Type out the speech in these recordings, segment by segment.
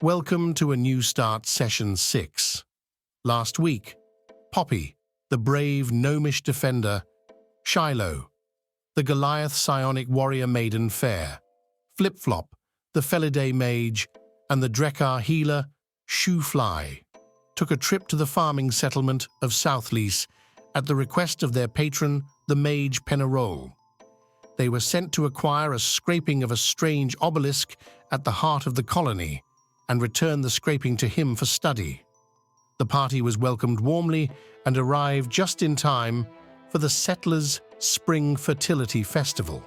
Welcome to a new start session 6. Last week, Poppy, the brave gnomish defender, SHYLO, the Goliath psionic warrior maiden fair, Flip-Flop, the Felidae mage, and the Drekar healer, Shoefly, took a trip to the farming settlement of Southlease at the request of their patron, the mage Penarole. They were sent to acquire a scraping of a strange obelisk at the heart of the colony, and return the scraping to him for study. The party was welcomed warmly and arrived just in time for the Settlers' Spring Fertility Festival.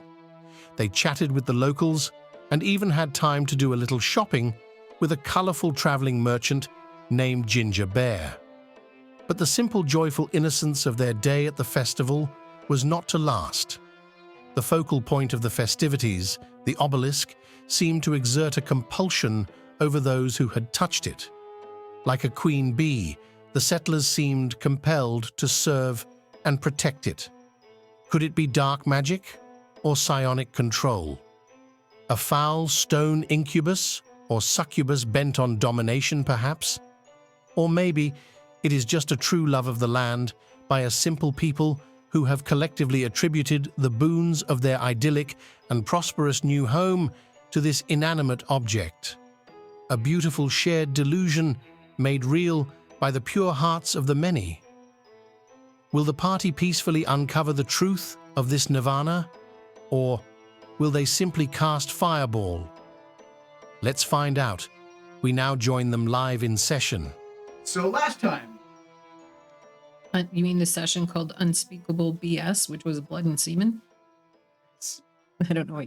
They chatted with the locals and even had time to do a little shopping with a colourful travelling merchant named Ginger Bear. But the simple, joyful innocence of their day at the festival was not to last. The focal point of the festivities, the obelisk, seemed to exert a compulsion over those who had touched it. Like a queen bee, the settlers seemed compelled to serve and protect it. Could it be dark magic or psionic control? A foul stone incubus or succubus bent on domination, perhaps? Or maybe it is just a true love of the land by a simple people who have collectively attributed the boons of their idyllic and prosperous new home to this inanimate object. A beautiful shared delusion made real by the pure hearts of the many. Will the party peacefully uncover the truth of this nirvana? Or will they simply cast fireball? Let's find out. We now join them live in session. So last time, You mean the session called Unspeakable BS, which was blood and semen? I don't know.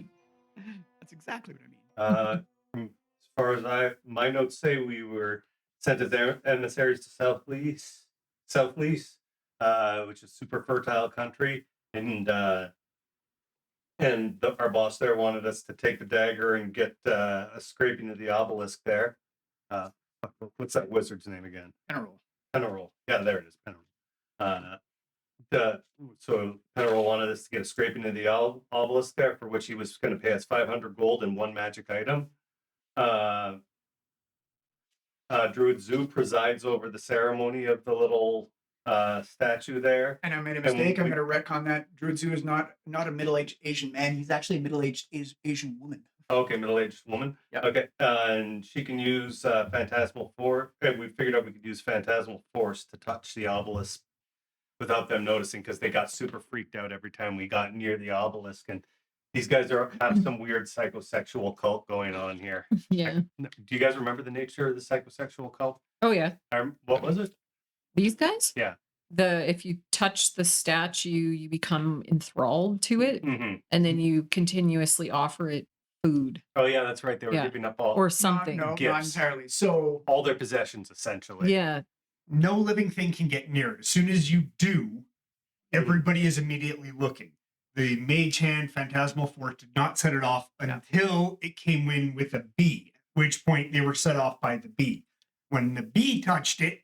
that's exactly what I mean. As far as my notes say, we were sent as emissaries to Southlease, which is super fertile country, and our boss there wanted us to take the dagger and get a scraping of the obelisk there. What's that wizard's name again? Penarole. Yeah, there it is, Penarole. So Penarole wanted us to get a scraping of the obelisk there, for which he was going to pay us 500 gold and one magic item. Druid Zoo presides over the ceremony of the little statue there. And I made a mistake. I'm going to retcon that. Druid Zoo is not a middle-aged Asian man. He's actually a middle-aged Asian woman. Okay, middle-aged woman. Yep. Okay, and she can use Phantasmal Force. We figured out we could use Phantasmal Force to touch the obelisk without them noticing, because they got super freaked out every time we got near the obelisk. And these guys have some weird psychosexual cult going on here. Yeah. Do you guys remember the nature of the psychosexual cult? Oh, yeah. What was it? These guys? Yeah. If you touch the statue, you become enthralled to it, Mm-hmm. and then you continuously offer it food Oh, yeah, that's right. They were giving up or something. No, not Gifts. entirely. So all their possessions, essentially. Yeah. No living thing can get near it. As soon as you do, everybody is immediately looking. The mage hand Phantasmal Force did not set it off until it came in with a bee, at which point they were set off by the bee. When the bee touched it,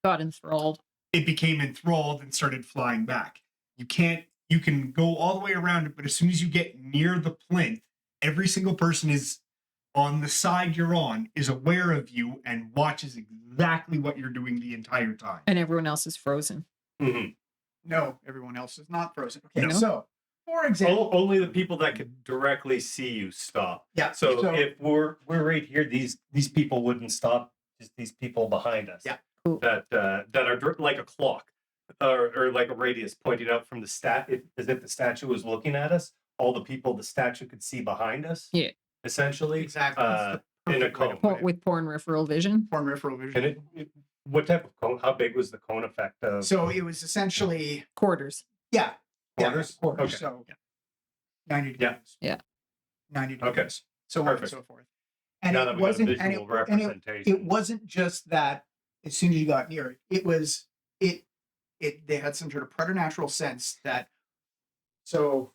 Got enthralled. it became enthralled and started flying back. You can go all the way around it, but as soon as you get near the plinth, every single person is on the side you're on is aware of you and watches exactly what you're doing the entire time. And everyone else is frozen. Mm-hmm. no, everyone else is not frozen. Okay, No. so for example, Only the people that could directly see you stop. yeah. So if we're right here, these people wouldn't stop. Just these people behind us. Yeah. Cool. That are like a clock, or like a radius pointing out from the as if the statue was looking at us. All the people the statue could see behind us. Yeah. Essentially. Exactly. That's the In a perfect way to cone. put it. With peripheral vision. Peripheral vision. And what type of cone? How big was the cone effect of? So it was essentially Quarters. Quarters? quarters. Okay. So 90 Yeah. degrees. Yeah. 90 Okay. degrees. So on and Perfect. so forth. And Now it that we got a wasn't visual representation. it wasn't just that as soon as you got near it, it was they had some sort of preternatural sense that so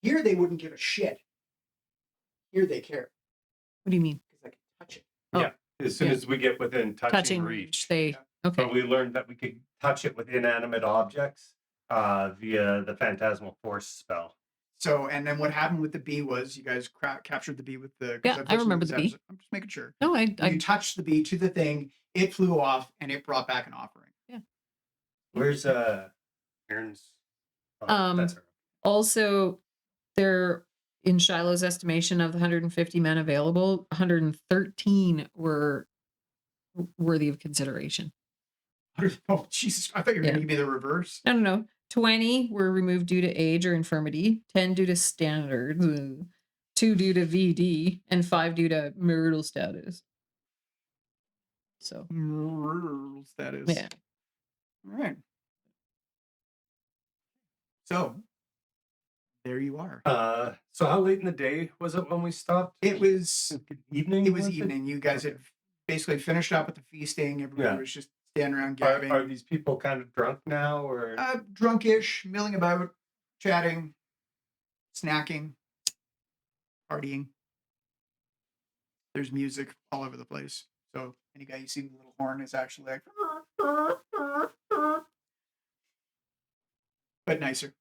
here they wouldn't give a shit. Here they care What do you mean? because they can touch it. Yeah. As soon Yeah. as we get within touching reach. They okay. But we learned that we could touch it with inanimate objects via the Phantasmal Force spell. So, and then what happened with the bee was you guys captured the bee with the. 'Cause Yeah, I've I listened to remember this the bee. episode. I'm just making sure. No, When you touched the bee to the thing, it flew off and it brought back an offering. Where's Aaron's? That's her. also there in Shiloh's estimation of the 150 men available, 113 were worthy of consideration. Oh, Jesus. I thought you were going to give me the reverse. No. 20 were removed due to age or infirmity, 10 due to standards, 2 due to VD, and 5 due to marital status. So, Rural status. yeah. All right. So, there you are. So how late in the day was it when we stopped? It was Evening. It was evening. You guys had basically finished up with the feasting. Everybody was just standing around gabbing. Are these people kind of drunk now, or? Drunkish, milling about, chatting, snacking, partying. There's music all over the place. So any guy you see with a little horn is actually like, but nicer.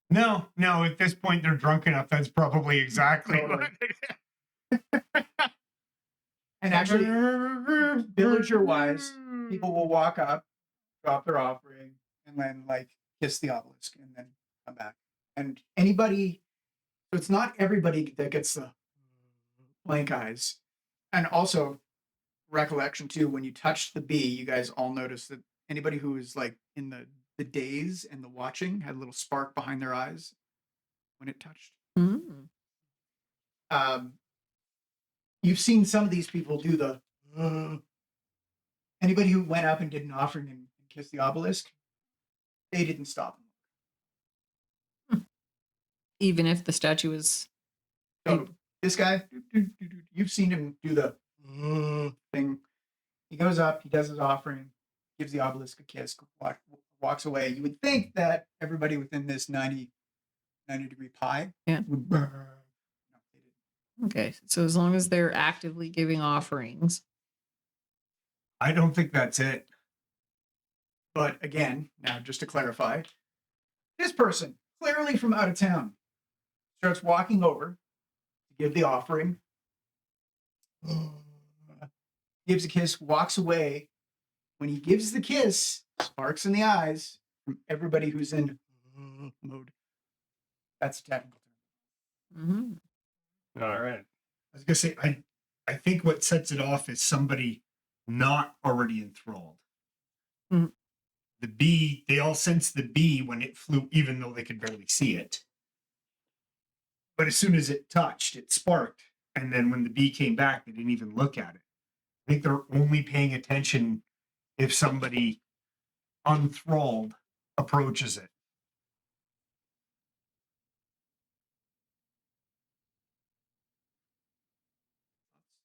No, at this point they're drunk enough. That's probably exactly Totally. what And actually, villager-wise, people will walk up, drop their offering, and then like kiss the obelisk and then come back. And anybody, so it's not everybody that gets the blank eyes. And also, recollection too, when you touched the bee, you guys all noticed that anybody who was like in the daze and the watching had a little spark behind their eyes when it touched. Mm. You've seen some of these people do the anybody who went up and did an offering and kissed the obelisk, they didn't stop. Even if the statue was. So this guy, you've seen him do the thing. He goes up, he does his offering, gives the obelisk a kiss, walks away. You would think that everybody within this 90 degree pie would burn. No, they didn't. Okay, so as long as they're actively giving offerings. I don't think that's it. But again, now just to clarify, this person, clearly from out of town, starts walking over to give the offering, gives a kiss, walks away. When he gives the kiss, sparks in the eyes from everybody who's in mode. That's a technical term. Mm-hmm. All right. I was gonna say I think what sets it off is somebody not already enthralled. Mhm. The bee, they all sensed the bee when it flew, even though they could barely see it. But as soon as it touched, it sparked. And then when the bee came back, they didn't even look at it. I think they're only paying attention if somebody unthralled approaches it.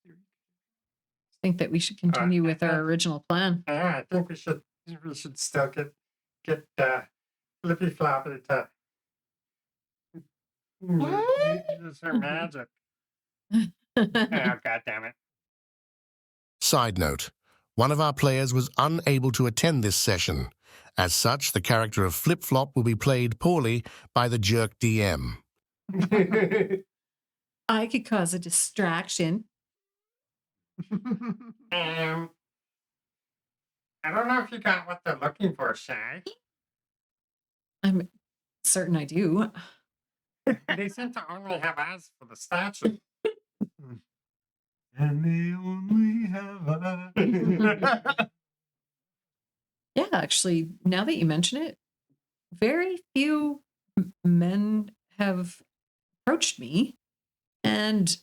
I think that we should continue with our original plan. Yeah, I think we should still get Flippy Floppy to use her magic. Oh, God damn it. Side note, one of our players was unable to attend this session. As such, the character of Flip Flop will be played poorly by the jerk DM. I could cause a distraction. I don't know if you got what they're looking for, Shy. I'm certain I do. They seem to only have eyes for the statue. And they only have Yeah, actually, now that you mention it, very few men have approached me, and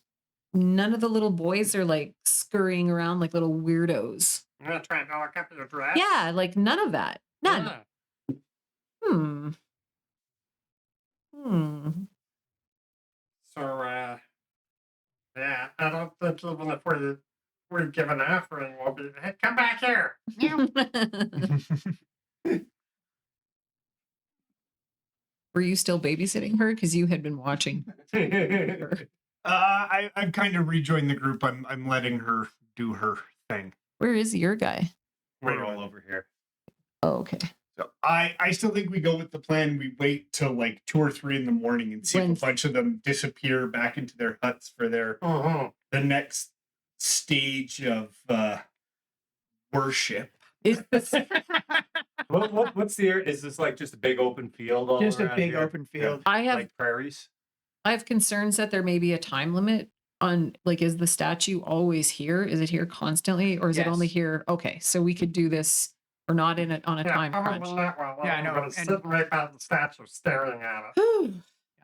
none of the little boys are like scurrying around like little weirdos. I'm gonna try and look up your dress. Yeah, like none of that. None. Yeah. Hmm. So, yeah, I don't think even if we give an offering, we'll be, hey, come back here. Were you still babysitting her? Because you had been watching her. I've kind of rejoined the group. I'm letting her do her thing. Where is your guy? We're all over here. Oh, okay. So I still think we go with the plan. We wait till like 2 or 3 in the morning and see When- if a bunch of them disappear back into their huts for their the next stage of worship. Is this, What's the area? Is this like just a big open field? All Just a around big here? open field. I have Like prairies. I have concerns that there may be a time limit on, like, is the statue always here? Is it here constantly, or is it only Yes. here? Okay, so we could do this. We're not in it on a time crunch. Yeah, I know, But and- sitting right by the statue staring at it. Yeah,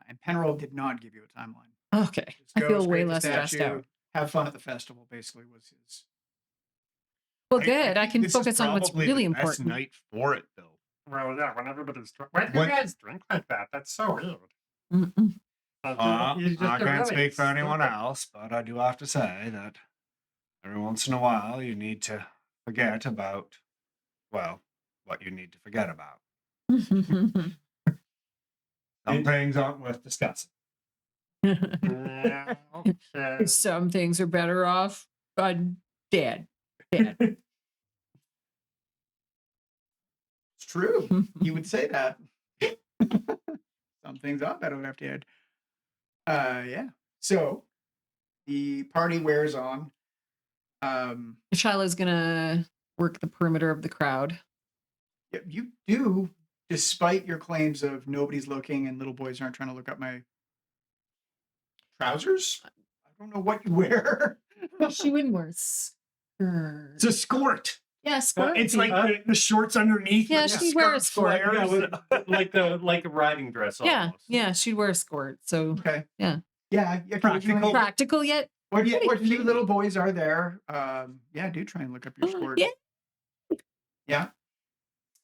and Penroll did not give you a timeline. Okay, Just I go feel straight way to less stressed statue, out. Have fun at the festival, basically, was his. Well, good. I think can this is focus on what's probably really the best important. night for it, though. Well, yeah, when everybody's why do What- you guys drink like that? That's so weird. Mm-mm. You just I get can't really speak for anyone stupid. else, but I do have to say that every once in a while you need to forget about, well, what you need to forget about. Some things aren't worth discussing. Yeah, okay. Some things are better off dead. Dead. It's true. You would say that. Some things are better left dead. Yeah. So the party wears on. Shiloh's gonna work the perimeter of the crowd. Yeah, you do, despite your claims of nobody's looking and little boys aren't trying to look up my trousers. I don't know what you wear. She wouldn't wear skirt. It's a skirt. Yeah, skirt. It's like the shorts underneath. Yeah, with the she'd wear a skirt skirt. Yeah, flares. like a riding dress. yeah, Almost. yeah, she'd wear a skirt. So Okay. Yeah. Yeah. Yeah. Practical. practical yet. What pretty you cute. little boys are there. Yeah, do try and look up your skirt. Yeah. Yeah.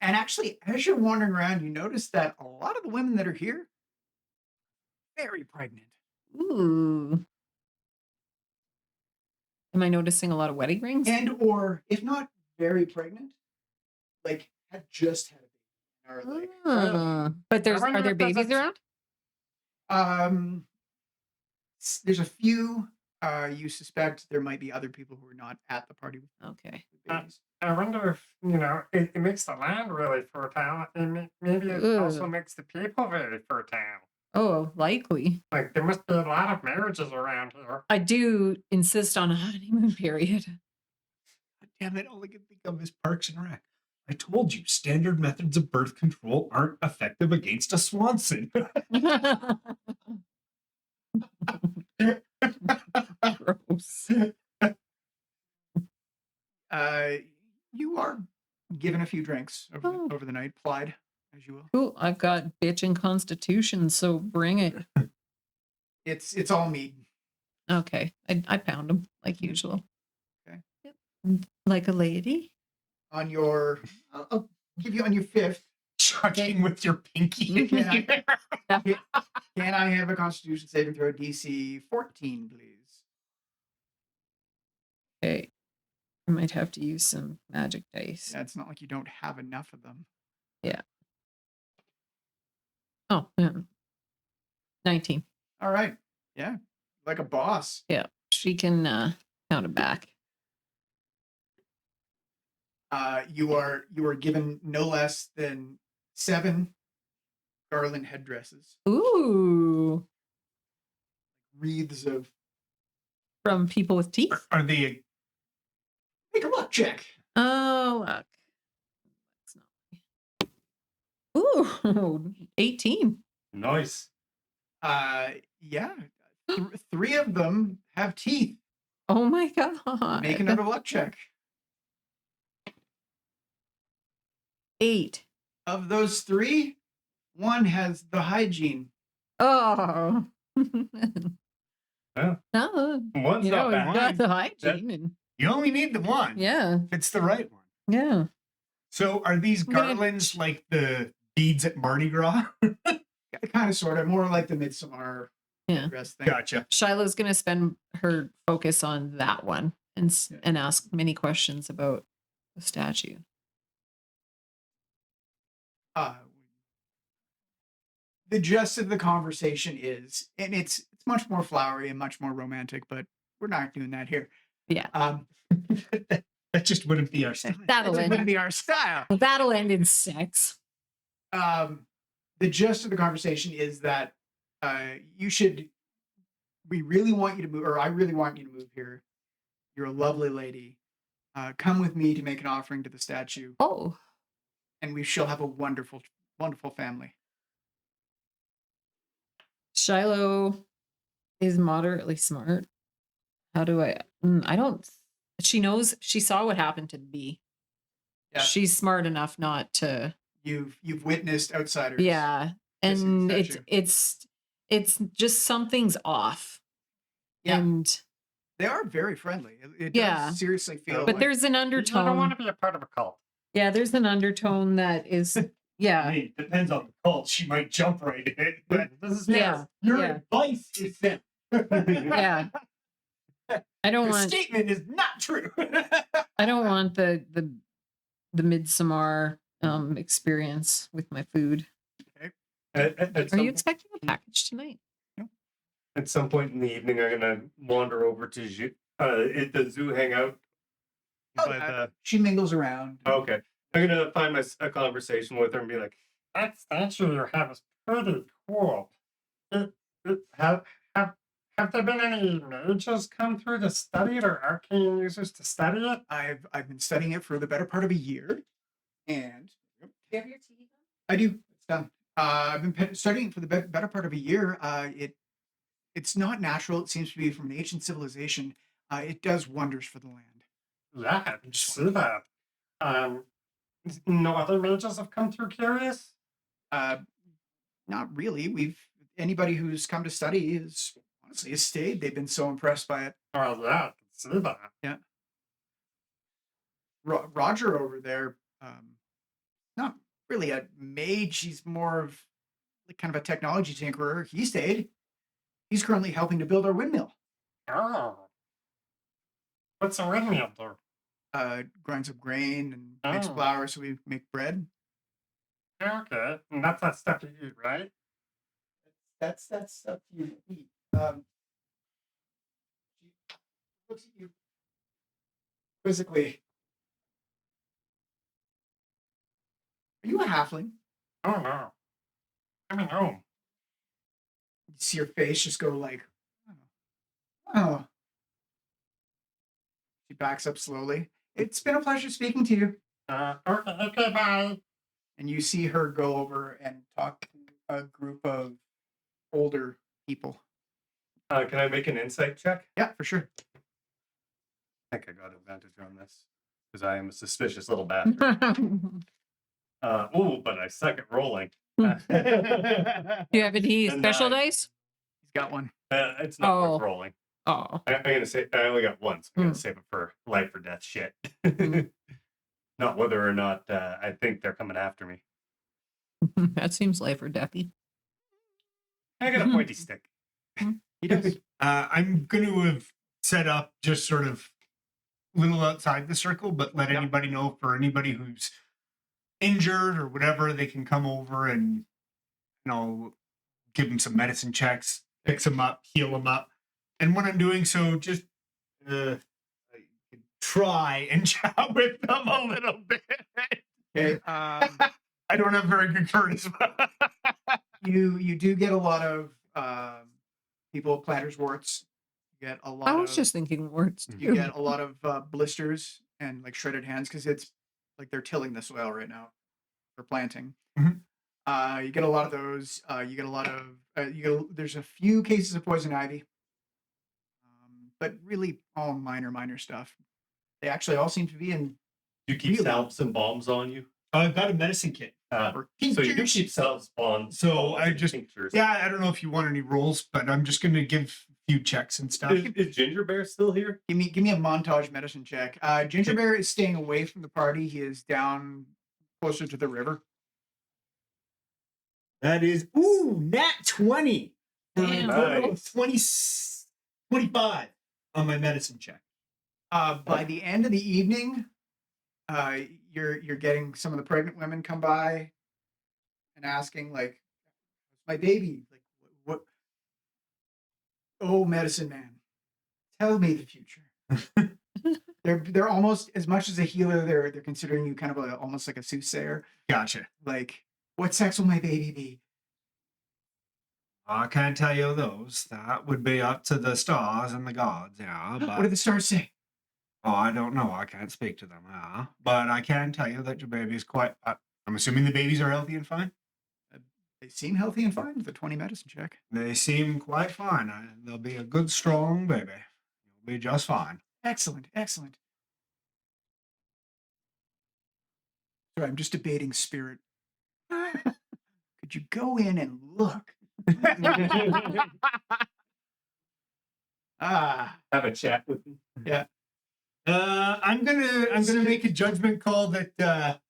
And actually, as you're wandering around, you notice that a lot of the women that are here, very pregnant. Ooh. Am I noticing a lot of wedding rings? And or if not very pregnant, like had just had a baby. Or like But I are wonder there if that's babies a- around? There's a few you suspect there might be other people who are not at the party with Okay. babies. I wonder if, it makes the land really fertile, and maybe it also Ugh. makes the people very fertile. Oh, likely. Like, there must be a lot of marriages around here. I do insist on a honeymoon period. Damn it, all I can think of is Parks and Rec. I told you, standard methods of birth control aren't effective against a Swanson. Gross. You are given a few drinks Oh. over the night, plied as you will. Cool. I've got bitch and constitution, so bring it. It's all mead. Okay. I pound them like usual. Okay. Yep. Like a lady. On your, I'll give you on your 5th. Chucking with your pinky. Yeah. Can I have a Constitution saving throw DC 14, please? Okay. I might have to use some magic dice. Yeah, it's not like you don't have enough of them. Oh, 19. All right. Yeah. Like a boss. Yeah. She can count it back. You are given no less than 7 garland headdresses, Ooh. wreaths of. From people with teeth. Are they Make a luck check. Oh, look. That's not Ooh, 18. Nice. Yeah. 3 of them have teeth. Oh my god. Make another luck check. 8. Of those 3, 1 has the hygiene. Oh. Yeah. No, One's you not know, bad. we've got the hygiene. And, You only need the one. yeah. If it's the right one. Yeah. So are these I'm gonna- garlands like the beads at Mardi Gras? Kind of, sort of, more like the Midsummer Yeah. dress thing. Gotcha. Shiloh's going to spend her focus on that one and and ask many questions about the statue. The gist of the conversation is, and it's much more flowery and much more romantic, but we're not doing that here. Yeah. That just wouldn't be our style. That'll That end. wouldn't be our style. That'll end in sex. The gist of the conversation is that we really want you to move, or I really want you to move here. You're a lovely lady. Come with me to make an offering to the statue, Oh, and we shall have a wonderful, wonderful family. Shiloh is moderately smart. How do I don't, she knows, she saw what happened to the bee. Yeah. She's smart enough not to. You've witnessed outsiders. Yeah. Missing the And statue. it's just something's off. Yeah. And They are very friendly. It Yeah. does seriously feel. but like, there's an You don't undertone. want to be a part of a cult. Yeah, there's an undertone that is I yeah. mean, depends on the cult. She might jump right in it, but This is Yeah. your Yeah. advice is that Yeah. I don't the want statement is not true. I don't want the Midsommar experience with my food. At Are you some, expecting a package tonight? at some point in the evening, I'm gonna wander over to the zoo hangout. By the, she mingles around. okay, I'm gonna find a conversation with her and be like, That statue you have is pretty cool. Have there been any mages come through to study it or arcane users to study it? I've been studying it for the better part of a year, and Do you have your tea? I do. It's done. I've been studying it for the better part of a year. It's not natural. It seems to be from an ancient civilization. It does wonders for the land. Yeah, I can see that. No other mages have come through curious? Not really. Anybody who's come to study has honestly has stayed. They've been so impressed by it. Oh, yeah, I can see that. Roger over there, not really a mage. He's more of like kind of a technology tinkerer. He stayed. He's currently helping to build our windmill. Oh. What's a windmill do? Grinds up grain and makes Oh. flour so we make bread. Okay, and that's that stuff you eat, right? That's stuff you eat. She looks at you quizzically. Are you a halfling? Oh, no. I'm at home. You see her face just go like, oh. She backs up slowly. It's been a pleasure speaking to you. Okay, bye. And you see her go over and talk to a group of older people. can I make an insight check? Yeah, for sure. I think I got advantage on this because I am a suspicious little bastard. But I suck at rolling. Do you have any A special 9. dice? He's got one. It's not Oh. worth rolling. Oh. I'm gonna say I only got one, so I'm gonna Mm. save it for life or death shit. Mm. Not whether or not I think they're coming after me. That seems life or deathy. I got a pointy stick. He does. I'm going to have set up just sort of a little outside the circle, but let anybody know for anybody who's injured or whatever, they can come over and give them some medicine checks, fix them up, heal them up. And when I'm doing so, just try and chat with them a little bit. Okay. I don't have very good charisma. You do get a lot of people with planter's warts. You get a lot. I was of, just thinking words. You get a lot of blisters and like shredded hands because it's like they're tilling the soil right now for planting. Mhm. You get a lot of those. You get a lot of. There's a few cases of poison ivy, but really all minor stuff. They actually all seem to be in. You keep Really? salves and bombs on you. I've got a medicine kit. or So you do tinctures. keep salves, bombs. So bombs I and just- tinctures. Yeah, I don't know if you want any rolls, but I'm just going to give a few checks and stuff. Is Ginger Bear still here? Give me a montage medicine check. Ginger Bear is staying away from the party. He is down closer to the river. That is, nat 20. Damn. Nice. 25 on my medicine check. By the end of the evening, you're getting some of the pregnant women come by and asking like, "My baby, like what? Oh, medicine man, tell me the future." They're almost as much as a healer. They're considering you kind of almost like a soothsayer. Gotcha. Like, What sex will my baby be? I can't tell you those. That would be up to the stars and the gods, yeah. What do But the stars say? oh, I don't know. I can't speak to them, yeah. But I can tell you that your baby is quite. I'm assuming the babies are healthy and fine. They seem healthy and fine with a 20 medicine check. They seem quite fine. They'll be a good, strong baby. You'll be just fine. Excellent, excellent. Sorry, I'm just debating spirit. Could you go in and look? Ah, Have a chat with me. I'm gonna make a judgment call that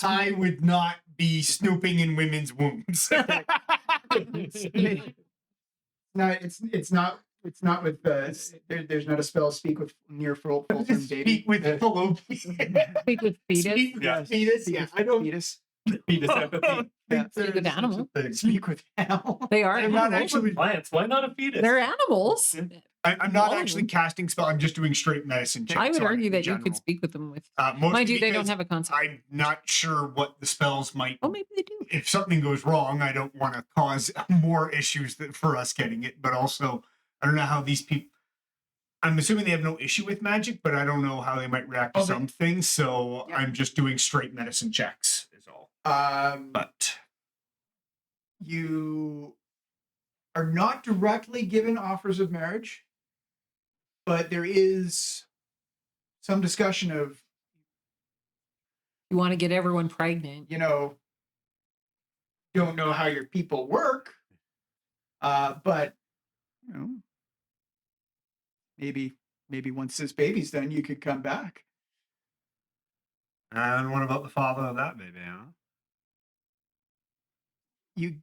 I would not be snooping in women's wombs. no, it's not with there's not a spell speak with near full term baby. Speak with fallopian. Speak with fetus. Speak with Yeah. fetus. Yeah, I don't. Fetus. Fetus empathy. Yeah. Speak with animal. Speak with animal. They are I'm not animals. actually. Plants. Why not a fetus? They're animals. I'm not All of actually them. casting spell. I'm just doing straight medicine checks. I would on it argue in that you general. could speak with them with. Mostly Mind you, they don't because have a concept. I'm not sure what the spells might. Oh, maybe they do. If something goes wrong, I don't want to cause more issues for us getting it. But also, I don't know how these people. I'm assuming they have no issue with magic, but I don't know how they might react to Okay. some things. So Yeah. I'm just doing straight medicine checks. Is all. But You are not directly given offers of marriage, but there is some discussion of, You want to get everyone pregnant. don't know how your people work, but maybe once this baby's done, you could come back. and what about the father of that baby? Huh? You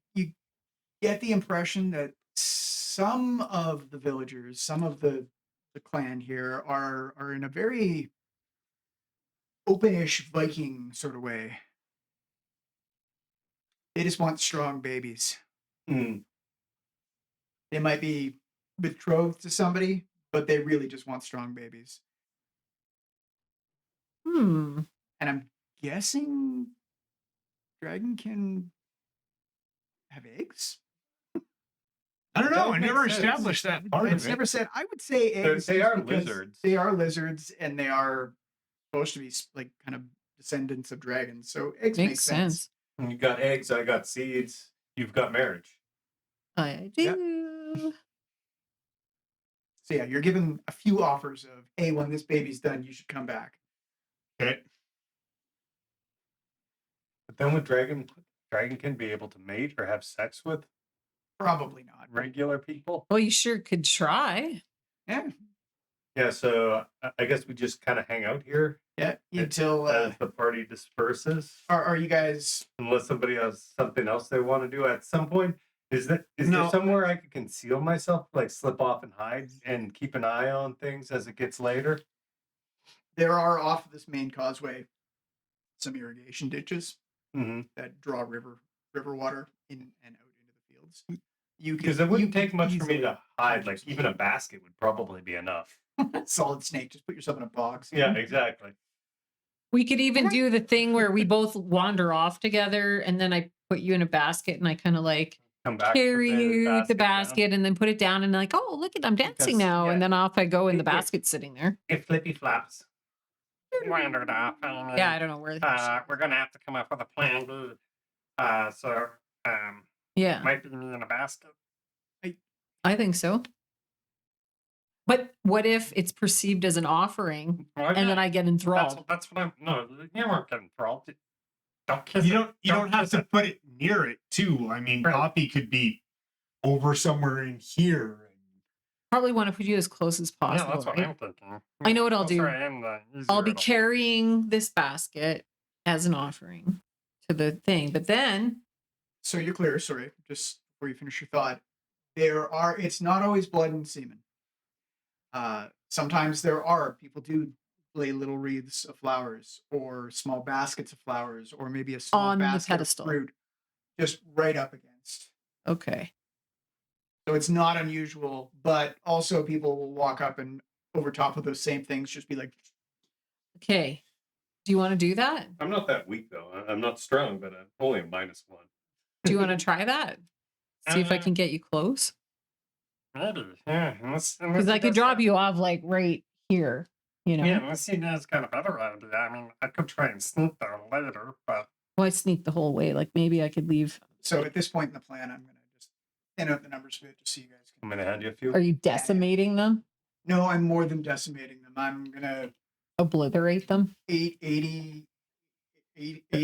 get the impression that some of the villagers, some of the clan here are in a very openish Viking sort of way. They just want strong babies. Hmm. They might be betrothed to somebody, but they really just want strong babies. Hmm. And I'm guessing dragon can have eggs. I don't know. That I makes never sense. established that part It's of it. never said. I would say eggs. They just are because lizards. They are lizards, and they are supposed to be like kind of descendants of dragons. So eggs Makes make sense. You got eggs. I got seeds. You've got marriage. I Yep. do. So yeah, you're given a few offers of, hey, when this baby's done, you should come back. Okay. But then with dragon can be able to mate or have sex with Probably not. regular people. Well, you sure could try. Yeah, Yeah, so I guess we just kind of hang out here yeah. Until as the party disperses, are you guys? unless somebody has something else they want to do at some point. Is there No. somewhere I could conceal myself, like slip off and hide, and keep an eye on things as it gets later? There are off of this main causeway some irrigation ditches Mm-hmm. that draw river water in and out into the fields. You Because can- it wouldn't you take can much for me easily to hide. Like yourself. even a basket would probably be enough. solid snake. Just put yourself in a box. Yeah, exactly. We could even Okay. do the thing where we both wander off together and then I put you in a basket and I kind of like Come back. carry put you the down. basket and then put it down and like, oh, look at I'm dancing Because, now. yeah, And then off I go and the it- basket's sitting there. If flippy flaps. Wandered off. And, Yeah, I don't know where. we're gonna have to come up with a plan B. So Yeah, might be me in a basket. I think so. But what if it's perceived as an offering Well, and then I get enthralled? That's what I'm. No, you weren't getting enthralled. Don't kiss You it. don't have kiss to it. put it near it too. I mean, Right. Poppy could be over somewhere in here. Probably want to put you as close as Yeah, possible. that's what right? I'm thinking. I know what I'll do. Closer I am, the easier I'll be it'll carrying this basket as an offering to the thing. But then, So you're clear. Sorry, just before you finish your thought, it's not always blood and semen. Sometimes people do lay little wreaths of flowers or small baskets of flowers or maybe a small On the basket pedestal. of fruit just right up against. okay. So it's not unusual, but also people will walk up and over top of those same things just be like, Okay. Do you want to do that? I'm not that weak though. I'm not strong, but I'm only a -1. Do you want to try that? See if I can get you close. Maybe, yeah. Unless Because I could drop you off like right here. You know. Yeah, unless you guys got a better idea. I mean, I could try and sneak there later, but Well, I sneaked the whole way. Like maybe I could leave. So at this point in the plan, I'm gonna just enter out the numbers for it just so you guys I'm can. gonna hand you a few. Are you decimating them? No, I'm more than decimating them. I'm gonna Obliterate them? 80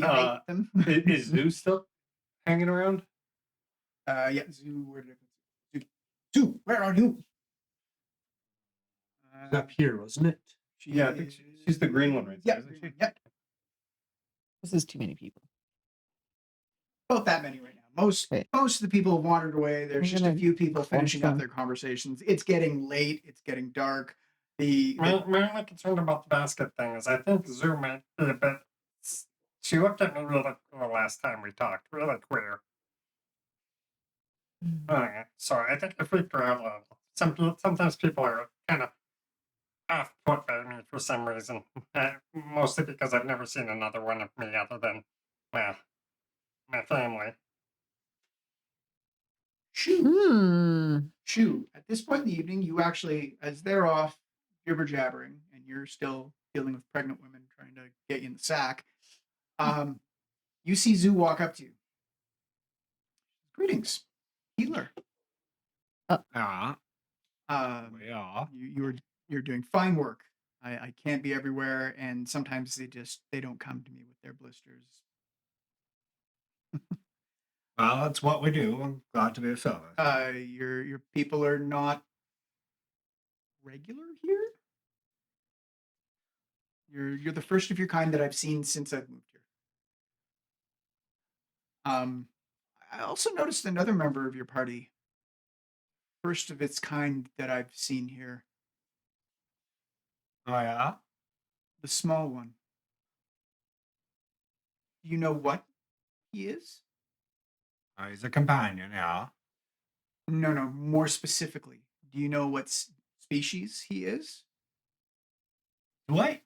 Uh, them. Is Zeus still hanging around? Yeah, Zoo. Where did I go? Zoo, where are you? It's up here, wasn't it? Yeah, I think she's the green one right Yeah, there, isn't she? yeah. This is too many people. About that many right now. Most of the people have wandered away. There's just a few people finishing up their conversations. It's getting late. It's getting dark. my only concern about the basket thing is I think Zoom might be a bit. She looked at me really the last time we talked, really queer. So I think I freaked her out a little. Sometimes people are kind of off put by me for some reason. Mostly because I've never seen another one of me other than, well, my family. Shoo. At this point in the evening, you actually, as they're off jibber jabbering and you're still dealing with pregnant women trying to get you in the sack, you see Zoo walk up to you. Greetings, healer. Yeah. Yeah. You're doing fine work. I can't be everywhere, and sometimes they don't come to me with their blisters. Well, that's what we do. I'm glad to be a fellow. Your people are not regular here. You're the first of your kind that I've seen since I've moved here. I also noticed another member of your party. First of its kind that I've seen here. Oh, yeah? The small one. Do you know what he is? He's a companion, yeah. No, more specifically. Do you know what species he is? What?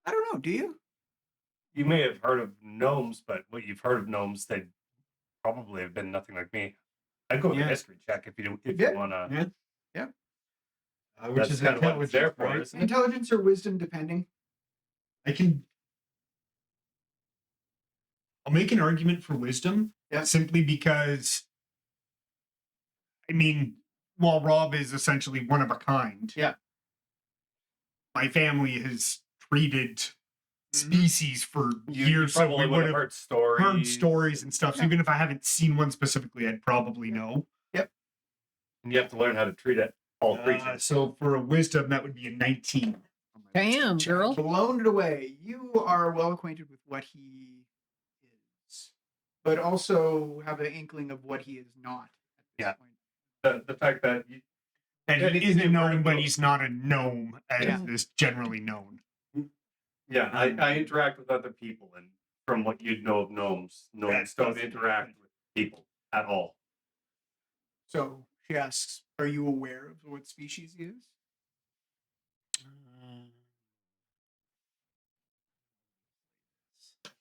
I don't know, do you? You may have heard of gnomes, but what you've heard of gnomes, they probably have been nothing like me. I'd go with a history check if you want to. Yeah. Which That's is kind of what it's there for, right? isn't it? Intelligence or wisdom, depending. I'll make an argument for wisdom. Yeah. Simply because, I mean, while Rob is essentially one of a kind. Yeah. My family has treated species for years, so we would have heard stories and stuff. So even if I haven't seen one specifically, I'd probably know. Yep. And you have to learn how to treat it all creatures. So for a wisdom, that would be a 19. Damn, girl. Blown it away. You are well acquainted with what he is, but also have an inkling of what he is not at this point. The fact that he isn't a gnome, but he's not a gnome as is generally known. Yeah, I interact with other people, and from what you'd know of gnomes don't interact with people at all. So she asks, "Are you aware of what species he is?"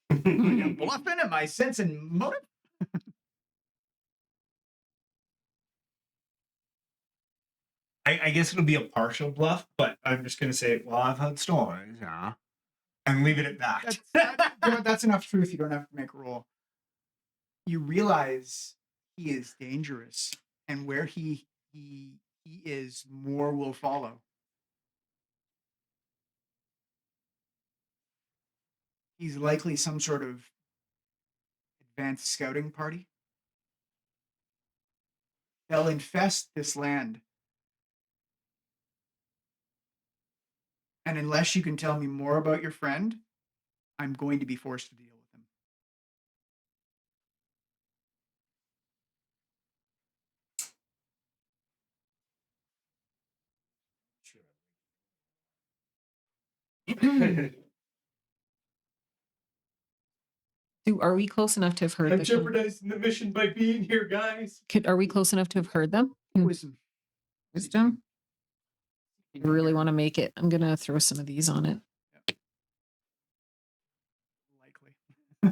I'm bluffing. Am I sensing motive? I guess it'll be a partial bluff, but I'm just going to say, well, I've heard stories, yeah, and leave it at that. That's enough truth. You don't have to make a roll. You realize he is dangerous, and where he is, more will follow. He's likely some sort of advanced scouting party. They'll infest this land. And unless you can tell me more about your friend, I'm going to be forced to deal with him. Are we close enough to have heard I'm the jeopardizing the mission by being here, guys. Are we close enough to have heard them? Wisdom. Wisdom? I really want to make it. I'm going to throw some of these on it. Likely. You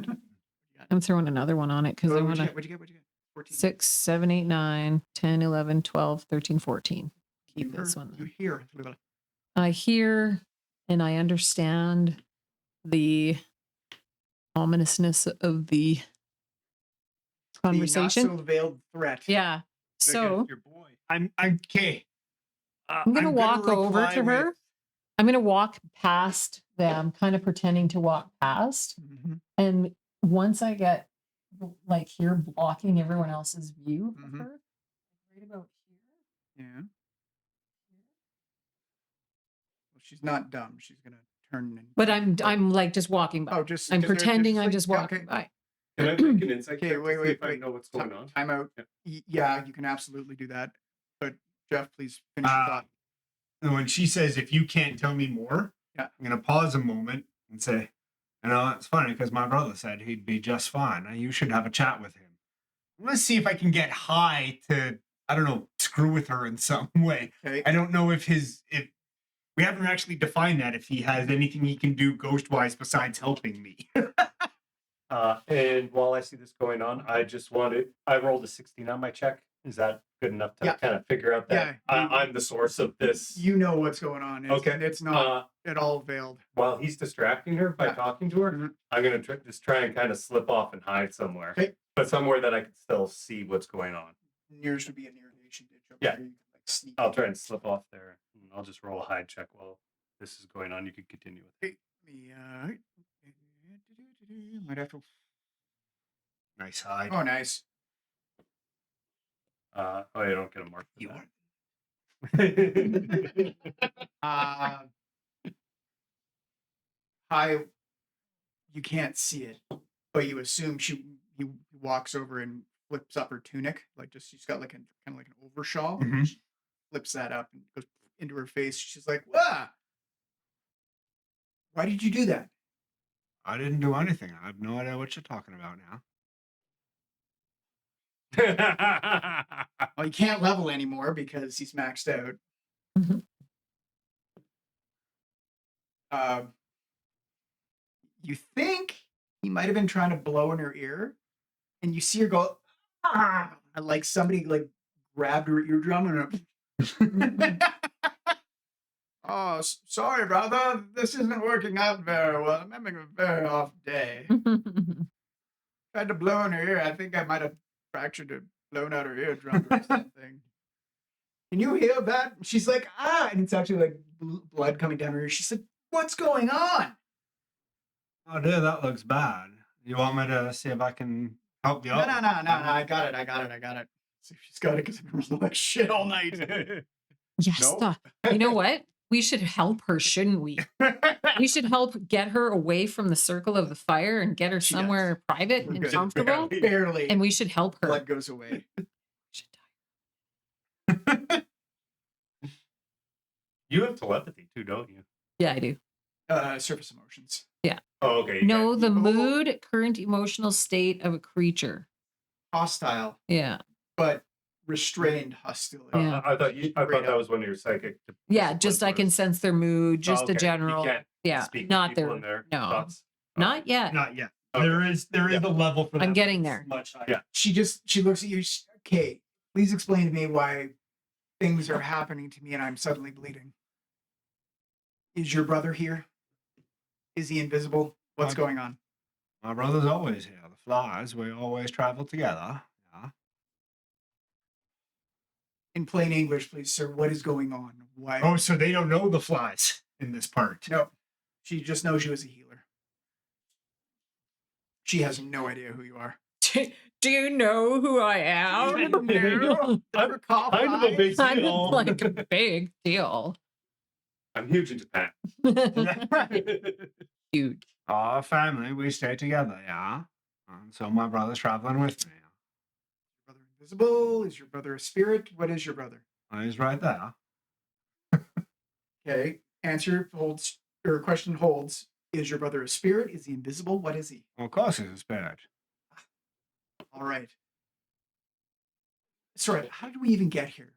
got I'm throwing another one on it because I What'd want you to. get? What'd you get? What'd you get? 14. 6, 7, 8, 9, 10, 11, 12, 13, 14. Keep You this hear- one. You Then. hear. I hear and I understand the ominousness of the The conversation. not so veiled threat. Yeah. So your boy. I'm okay. I'm going to walk over to her. I'm going to walk past them, kind of pretending to walk past. Mhm. And once I get like here blocking everyone else's view of Mhm. her, right about here. Yeah. Well, she's not dumb. She's gonna turn and. But I'm like just walking by. Oh, just. I'm just- pretending I'm like- just yeah, walking okay. by. Can I make an insight Okay, check to wait, see wait, if I wait. know what's going on? Time out. Yeah. Yeah, you can absolutely do that. But Jeff, please finish your thought. And when she says, if you can't tell me more, Yeah. I'm going to pause a moment and say, you know, it's funny because my brother said he'd be just fine. You should have a chat with him. I'm going to see if I can get high to, I don't know, screw with her in some way. Okay. I don't know if we haven't actually defined that, if he has anything he can do ghost-wise besides helping me. And while I see this going on, I rolled a 16 on my check. Is that good enough to Yeah. kind of figure out that I'm the source of this? You know what's going on. Okay. It's not at all veiled. While he's distracting her by Yeah. talking to her, Mhm. I'm going to just try and kind of slip off and hide somewhere. Okay. But somewhere that I can still see what's going on. Yours would be a negation ditch. Over Yeah. there. You can, like, sneak. I'll try and slip off there. And I'll just roll a hide check while this is going on. You can continue with it. Might have to. Nice hide. Oh, nice. Oh, you don't get a mark for You that. You can't see it, but you assume he walks over and flips up her tunic, like just she's got like kind of like an overshawl. Mhm. She flips that up and goes into her face. She's like, "Ah, why did you do that?" I didn't do anything. I have no idea what you're talking about now. Well, he can't level anymore because he's maxed out. Mhm. You think he might have been trying to blow in her ear, and you see her go, "Ah!" and like somebody like grabbed her eardrum and. Oh, sorry, brother. This isn't working out very well. I'm having a very off day. Tried to blow in her ear. I think I might have fractured or blown out her eardrum or something. Can you hear that? She's like, ah, and it's actually like blood coming down her ear. She's like, what's going on? Oh dear, that looks bad. You want me to see if I can help you No, out? no. I got it. See if she's got it because I've been rolling like shit all night. Yes. No. You know what? We should help her, shouldn't we? We should help get her away from the circle of the fire and get her She somewhere private We're and good. comfortable. Barely. And we should help her. Blood goes away. You have telepathy too, don't you? Yeah, I do. Surface emotions. Oh, okay. Know the Oh. mood, current emotional state of a creature. Hostile, Yeah. but restrained hostility. Yeah. I thought that was one of your psychic. Yeah, discipline just I sort can of- sense their mood, just Oh, the okay. general. You can't Yeah, speak to not people their in their no. thoughts. Not yet. Not yet. Okay. There is a level for that. I'm but getting it's there. Much higher. Yeah. She looks at you. Okay, please explain to me why things are happening to me and I'm suddenly bleeding. Is your brother here? Is he invisible? What's going on? My brother's always here. The flies, we always travel together. Yeah. In plain English, please, sir. What is going on? Why? Oh, so they don't know the flies in this part. No, she just knows you as a healer. She has no idea who you are. Do you know who I am? No. I'm kind of a big I'm deal. like a big deal. I'm huge in Japan. Huge. Our family, we stay together, yeah. And so my brother's traveling with me. Your brother invisible? Is your brother a spirit? What is your brother? He's right there. Okay. Answer holds or question holds. Is your brother a spirit? Is he invisible? What is he? Well, of course he's a spirit. All right. Sorry, how did we even get here?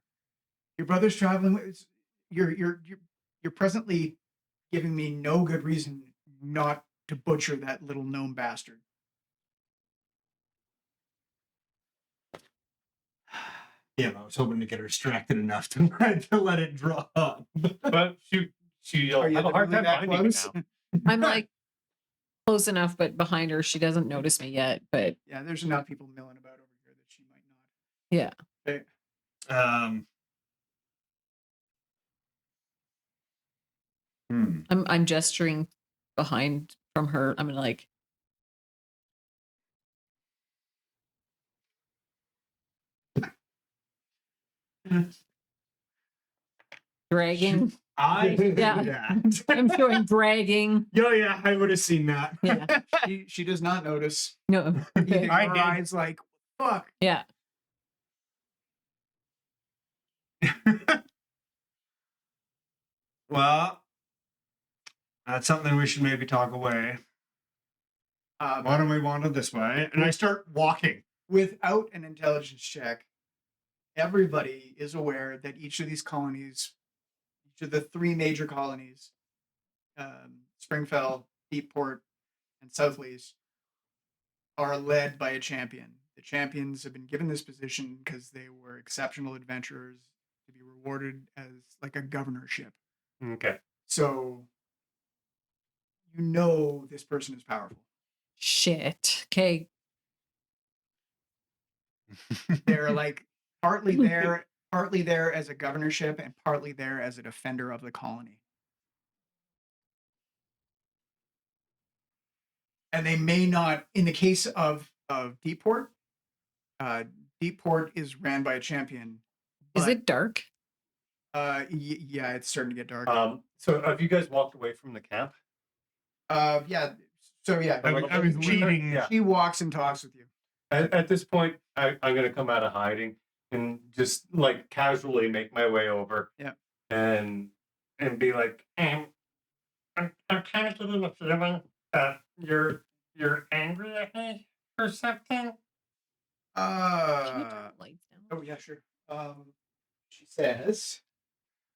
Your brother's traveling with you're presently giving me no good reason not to butcher that little gnome bastard. Yeah, I was hoping to get her distracted enough to let it drop. But she'll Are you have a hard really time that finding it close? now. I'm like close enough, but behind her, she doesn't notice me yet. But Yeah, there's enough people milling about over here that she might not. yeah, Okay. I'm gesturing behind from her. I'm like, dragging. I Yeah. that. I'm showing dragging. Yeah, I would have seen that. Yeah. She does not notice. No. Either I her did. eyes like, fuck. Yeah. Well, that's something we should maybe talk away. Why don't we wander this way? And I start walking. Without an intelligence check, everybody is aware that each of these colonies, each of the three major colonies, Springfell, Deepport, and Southleys, are led by a champion. The champions have been given this position because they were exceptional adventurers to be rewarded as like a governorship. Okay. So you know this person is powerful. Shit. Okay. They're like partly there as a governorship and partly there as a defender of the colony. And they may not, in the case of Deepport, Deepport is ran by a champion. Is but, it dark? yeah, it's starting to get dark. So have you guys walked away from the camp? Yeah. So yeah, A little I was bit? leading. Yeah. she walks and talks with you. At this point, I'm going to come out of hiding and just like casually make my way over. Yeah. And be like, I'm kind of getting the feeling that you're angry at me or something. Can you turn the lights down? Oh yeah, sure. She says,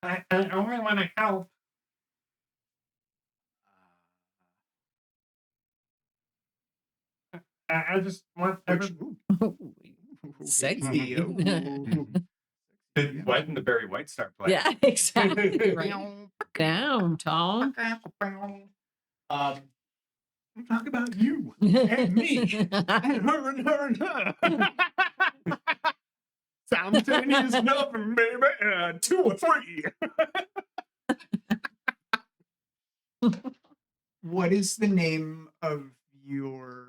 I only want to help. I just want everyone. Sexy. why didn't the Barry White start playing? Yeah, exactly. Right. Down, Tom. Talk about you and me and her and her and her. Simultaneous nothing, baby. 2 or 3. what is the name of your?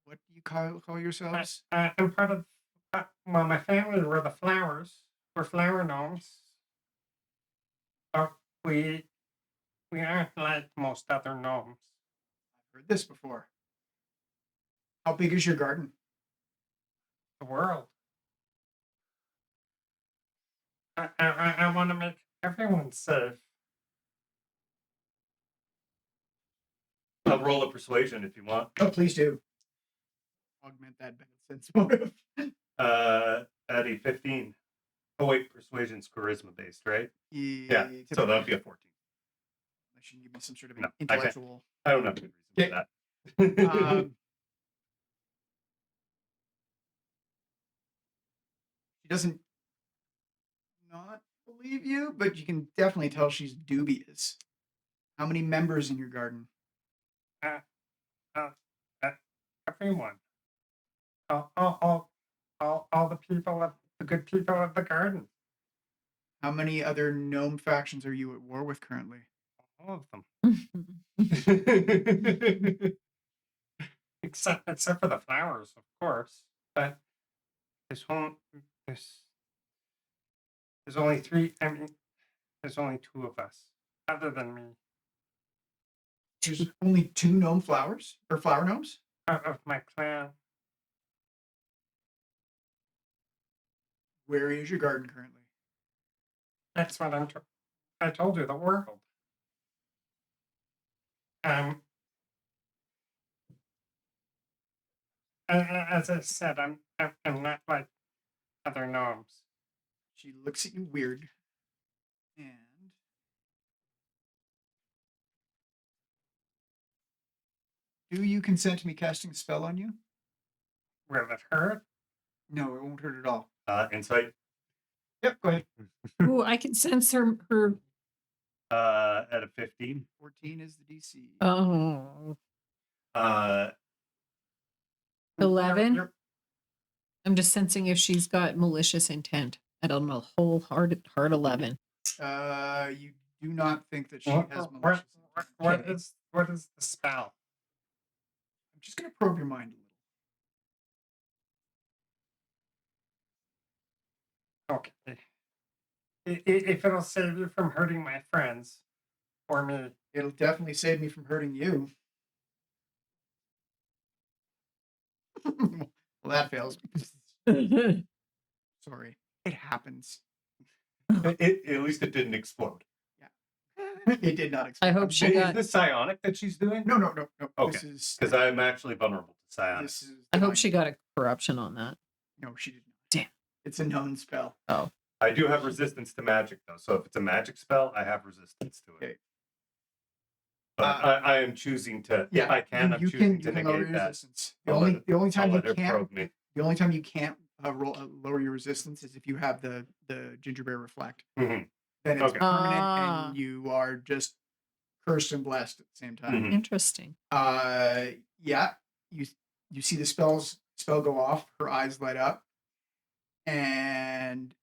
What do you call yourselves? I'm part of. Well, my family were the flowers. We're flower gnomes. But we aren't like most other gnomes. I've heard this before. How big is your garden? The world. I want to make everyone safe. I'll roll a persuasion if you want. Oh, please do. Augment that bad sense motive. At a 15. Oh wait, persuasion's charisma based, right? Yeah. So that'll be a 14. Unless you give me some sort of No, intellectual. I don't have a good reason for that. She doesn't not believe you, but you can definitely tell she's dubious. How many members in your garden? Everyone. All the people of the good people of the garden. How many other gnome factions are you at war with currently? All of them. except for the flowers, of course. But there's only 3. I mean, there's only 2 of us, other than me, There's only 2 gnome flowers or flower gnomes? of my clan. Where is your garden currently? That's what I told you, the world. As I said, I'm not like other gnomes. She looks at you weird. And do you consent to me casting a spell on you? Will it hurt? No, it won't hurt at all. Insight. Yep, go ahead. Ooh, I can sense her. At a 15. 14 is the DC. Oh, Uh, 11. You're- I'm just sensing if she's got malicious intent. I don't know. Whole hard 11. you do not think that she What, has what, malicious. what is the spell? I'm just gonna probe your mind a little. Okay. If it'll save you from hurting my friends or me. It'll definitely save me from hurting you. Well, that fails. Sorry. It happens. at least it didn't explode. It did not explode. I hope she Is got. this psionic that she's doing? No. Okay. This is Because I'm actually vulnerable to psionic. this is I hope divine. she got a corruption on that. No, she did not. Damn. It's a known spell. I do have resistance to magic, though. So if it's a magic spell, I have resistance to it. Okay. But I am choosing to, if I can, I'm you choosing can to lower negate your that. resistance. I'll let it- The only time I'll you let it can't probe me. the only time you can't lower your resistance is if you have the ginger bear reflect. Mhm. Then it's Okay. permanent Ah. and you are just cursed and blessed at the same time. Mhm. Interesting. Yeah, you see the spell go off, her eyes light up, and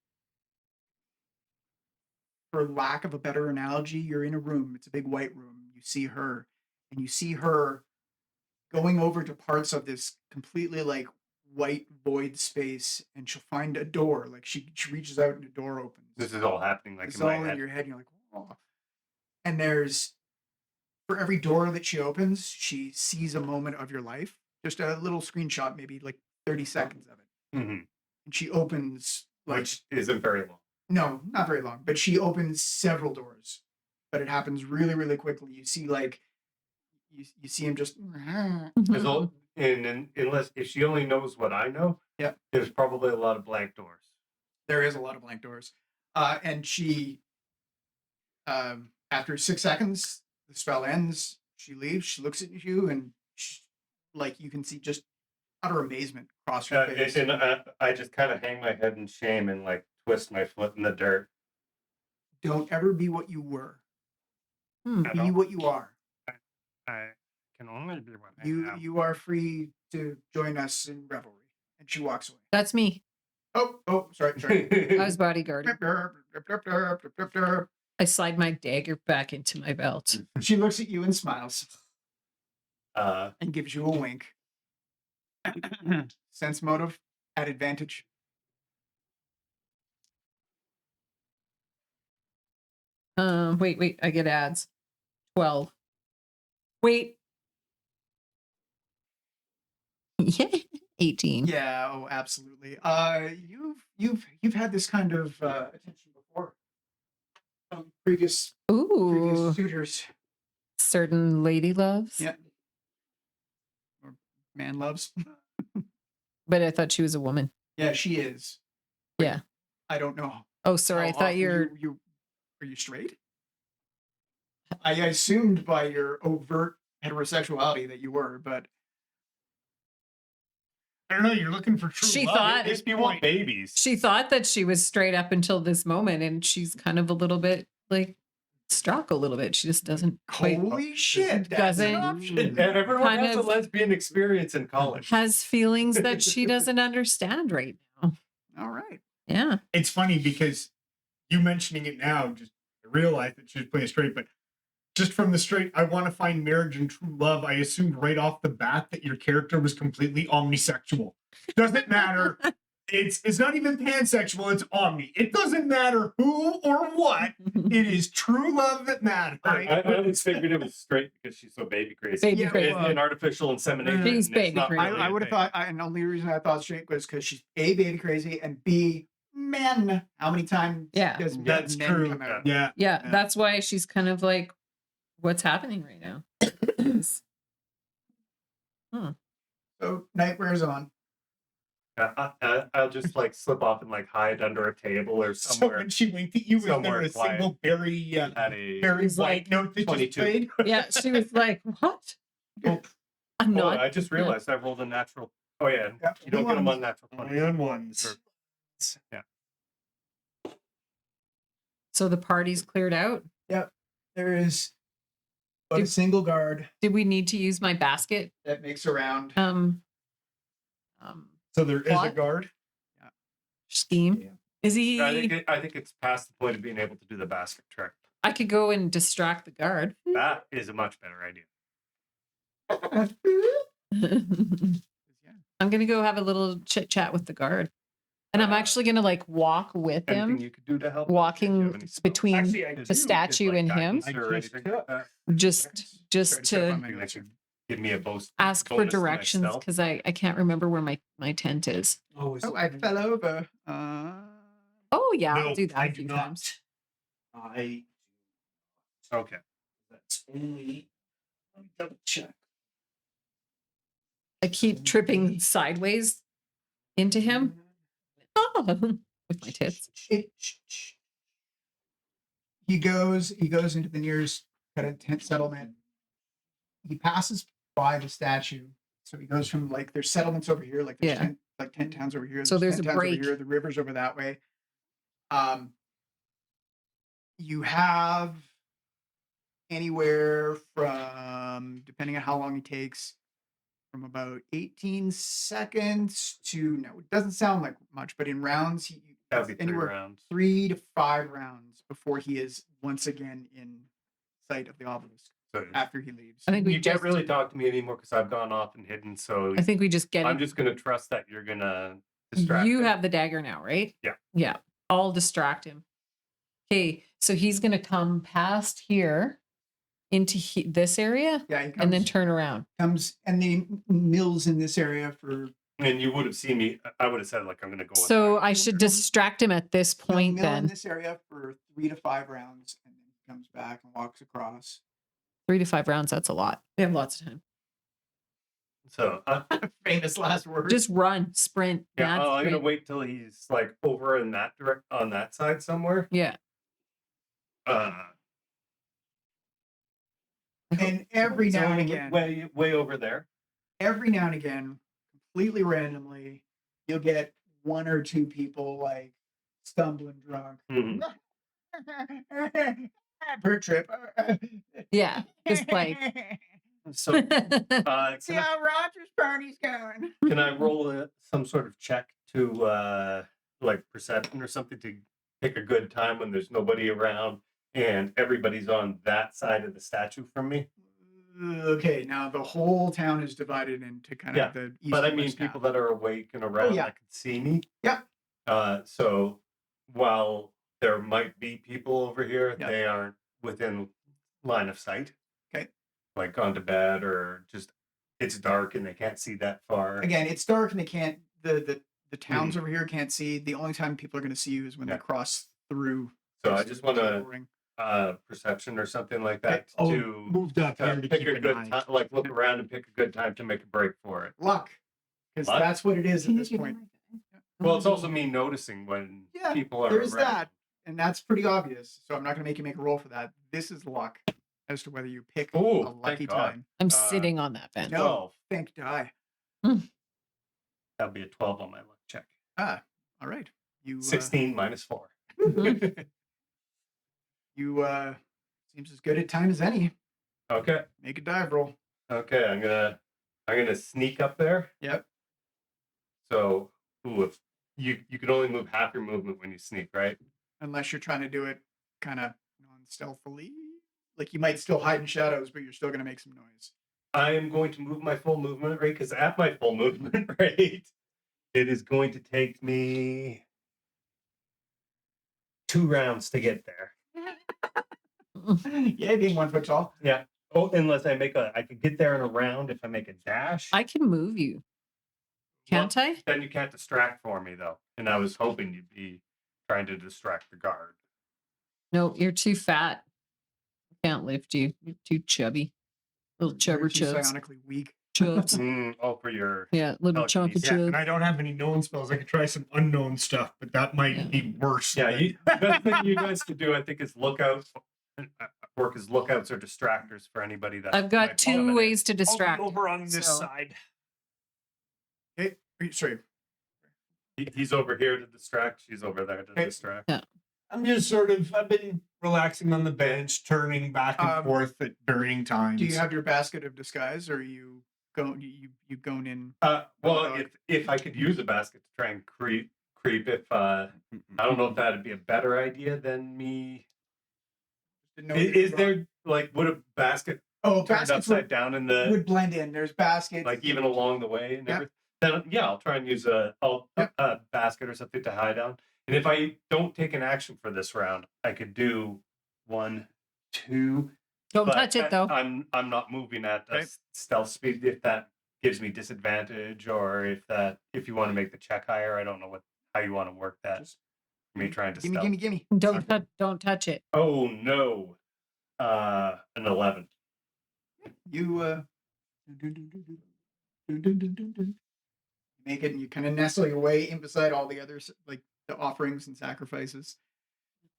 for lack of a better analogy, you're in a room. It's a big white room. You see her, and you see her going over to parts of this completely like white void space, and she'll find a door. Like she reaches out and a door opens. This is all happening like It's in my all in head. your head. And you're like, oh. And there's for every door that she opens, she sees a moment of your life. Just a little screenshot, maybe like 30 seconds of it. Mhm. And she opens like Which isn't very long. no, not very long, but she opens several doors. But it happens really, really quickly. You see like you see him just There's all, and unless if she only knows what I know, Yep. there's probably a lot of blank doors. there is a lot of blank doors. And she after 6 seconds, the spell ends. She leaves. She looks at you, and like you can see just utter amazement cross her face. And I just kind of hang my head in shame and like twist my foot in the dirt. Don't ever be what you were. Hmm. I Be don't- what you are. I can only be what I am. You are free to join us in revelry. And she walks away. That's me. Oh, sorry. I was bodyguard. I slide my dagger back into my belt. She looks at you and smiles Uh, and gives you a wink. Sense motive at advantage. Wait, I get ads. 12. Wait. Yeah, 18. Yeah, oh, absolutely. You've had this kind of attention before. Previous Ooh, suitors. certain lady loves. Yeah. Or man loves. But I thought she was a woman. Yeah, she is. Yeah. I don't know. Oh, sorry. I how thought often you're. you are you straight? I assumed by your overt heterosexuality that you were, but I don't know. You're looking for true She love. thought- if you want babies, She thought that she was straight up until this moment, and she's kind of a little bit like struck a little bit. She just doesn't quite holy shit, that's an doesn't- option. and everyone Kind has a of- lesbian experience in college. has feelings that she doesn't understand right now. All right. Yeah. It's funny because you mentioning it now, just I realized that she was playing straight, but just from the straight, I want to find marriage and true love. I assumed right off the bat that your character was completely omnisexual. Doesn't matter. It's not even pansexual. It's omni. It doesn't matter who or what. It is true love that matters. I always figured it was straight because she's so baby crazy. Baby Yeah, crazy. And artificial insemination. She's it's baby not crazy. really I a would have thing. thought, and the only reason I thought straight was because she's A, baby crazy, and B, men. How many times Yeah. does That's men true. come out? Yeah. Yeah. Yeah. That's why she's kind of like, what's happening right now? So night wears on. I'll just like slip off and like hide under a table or So somewhere when she winked at you, was there somewhere a quiet. single very, at a. very He's white like, note that 22. just played? Yeah. She was like, what? I'm Oh, not. I just realized I rolled a natural. Oh yeah, Yeah, you don't get them ones. on natural 20. Only on ones. Yeah. So the party's cleared out. There is but a single guard Did we need to use my basket? that makes around. So there is a Plot? guard. Scheme. Is he? I think it's past the point of being able to do the basket trick. I could go and distract the guard. That is a much better idea. I'm gonna go have a little chit chat with the guard, and I'm actually gonna like walk with Anything him, you could do to help? walking If you have any spells? between Actually, I the do, statue and him, I Or just anything like that? just Try to check on my Anything that notes. should give me a bonus. ask for bonus to my directions stealth? because I can't remember where my tent is. Oh, I fell over. Oh yeah, No, I'll do that I a do few not. times. I Okay. that's only. Let me double check. I keep tripping sideways into him. Oh, with my tits. He goes into the nearest kind of tent settlement. He passes by the statue. So he goes from like there's settlements over here, like there's Yeah. 10 towns over here. So there's 10 a towns break. over here, the river's over that way. You have anywhere from, depending on how long it takes, from about 18 seconds to, no, it doesn't sound like much, but in rounds, That would be 3 anywhere rounds. 3 to 5 rounds before he is once again in sight of the obelisk So after he leaves. I think we you can't just really talk to me anymore because I've gone off and hidden. So I think we just get I'm it. just gonna trust that you're gonna distract. You him. have the dagger now, right? Yeah. Yeah. I'll distract him. Okay, so he's gonna come past here into this area Yeah, he comes, and then turn around. comes and he mills in this area for And you would have seen me. I would have said like I'm gonna go. So inside. I should distract him at this he'll point mill in then. this area for 3 to 5 rounds and then he comes back and walks across. 3 to 5 rounds, that's a lot. We have lots of time. So Famous last words. Just run, sprint. yeah, mad I'm gonna sprint. wait till he's like over in that on that side somewhere. Yeah. and every so now and again, way over there. every now and again, completely randomly, you'll get 1 or 2 people like stumbling drunk. Mhm. Per trip. Yeah. Just like So See can how Roger's party's going. I roll some sort of check to like perception or something to pick a good time when there's nobody around and everybody's on that side of the statue from me? Okay, now the whole town is divided into kind Yeah, of the east But I and mean west people half. that are awake and around yeah. that can see me. Yeah. So while there might be people over here, Yeah. they aren't within line of sight. Okay. Like gone to bed or just it's dark and they can't see that far. Again, it's dark and they can't the towns over here can't see. The only time people are going to see you is when Yeah. they cross through. So I this just want to ring. perception or something like that Oh, to moved up here to pick keep a an good eye. time, like look around and pick a good time to make a break for it. Luck. Because Luck? that's what it is at this point. Well, it's also me noticing when Yeah, people are there's around. that. And that's pretty obvious. So I'm not going to make you make a roll for that. This is luck as to whether you pick Ooh, a thank lucky God. time. I'm Uh, sitting on that bench. No. 12. Think die. That'd be a 12 on my luck check. Ah, all right. You 16 minus 4. you seems as good a time as any. Okay. Make a dive roll. Okay, I'm gonna sneak up there. Yep. So, if you can only move half your movement when you sneak, right? Unless you're trying to do it kind of non-stealthily. Like you might still hide in shadows, but you're still going to make some noise. I am going to move my full movement rate because at my full movement rate, it is going to take me 2 rounds to get there. Yeah, being 1 foot tall. Yeah. Oh, unless I could get there in a round if I make a dash. I can move you. Can't I? Then you can't distract for me though. And I was hoping you'd be trying to distract the guard. No, you're too fat. I can't lift you. You're too chubby. Little You're chubber too chubs. psionically weak. Chubs. For your Yeah, little chunky Telekinesis. Yeah, chubs. and I don't have any known spells. I could try some unknown stuff, but that might Yeah. be worse. yeah. than- The best thing you guys could do, I think, is work as lookouts or distractors for anybody that I've got might 2 vomit. ways to I'll be distract. over on this so- side. Hey, sorry. He's over here to distract. She's over there to Okay. distract. Yeah. I'm just I've been relaxing on the bench, turning back and forth at varying times. Do you have your basket of disguise, or are you going in? Well, if I could use a basket to try and creep, if I don't know if that'd be a better idea than me. Is there like would a basket turned baskets upside down in the would blend in? There's baskets like even along the way and Yep. everything? Then yeah, I'll try and use a basket or something to hide down. And if I don't take an action for this round, I could do 1, 2. Don't but touch it though. I'm not moving at a Right. stealth speed. If that gives me disadvantage, or if you want to make the check higher, I don't know how you want to work that. Me trying to stealth. Gimme. Don't touch it. Oh no, an 11. You make it, and you kind of nestle your way in beside all the others, like the offerings and sacrifices.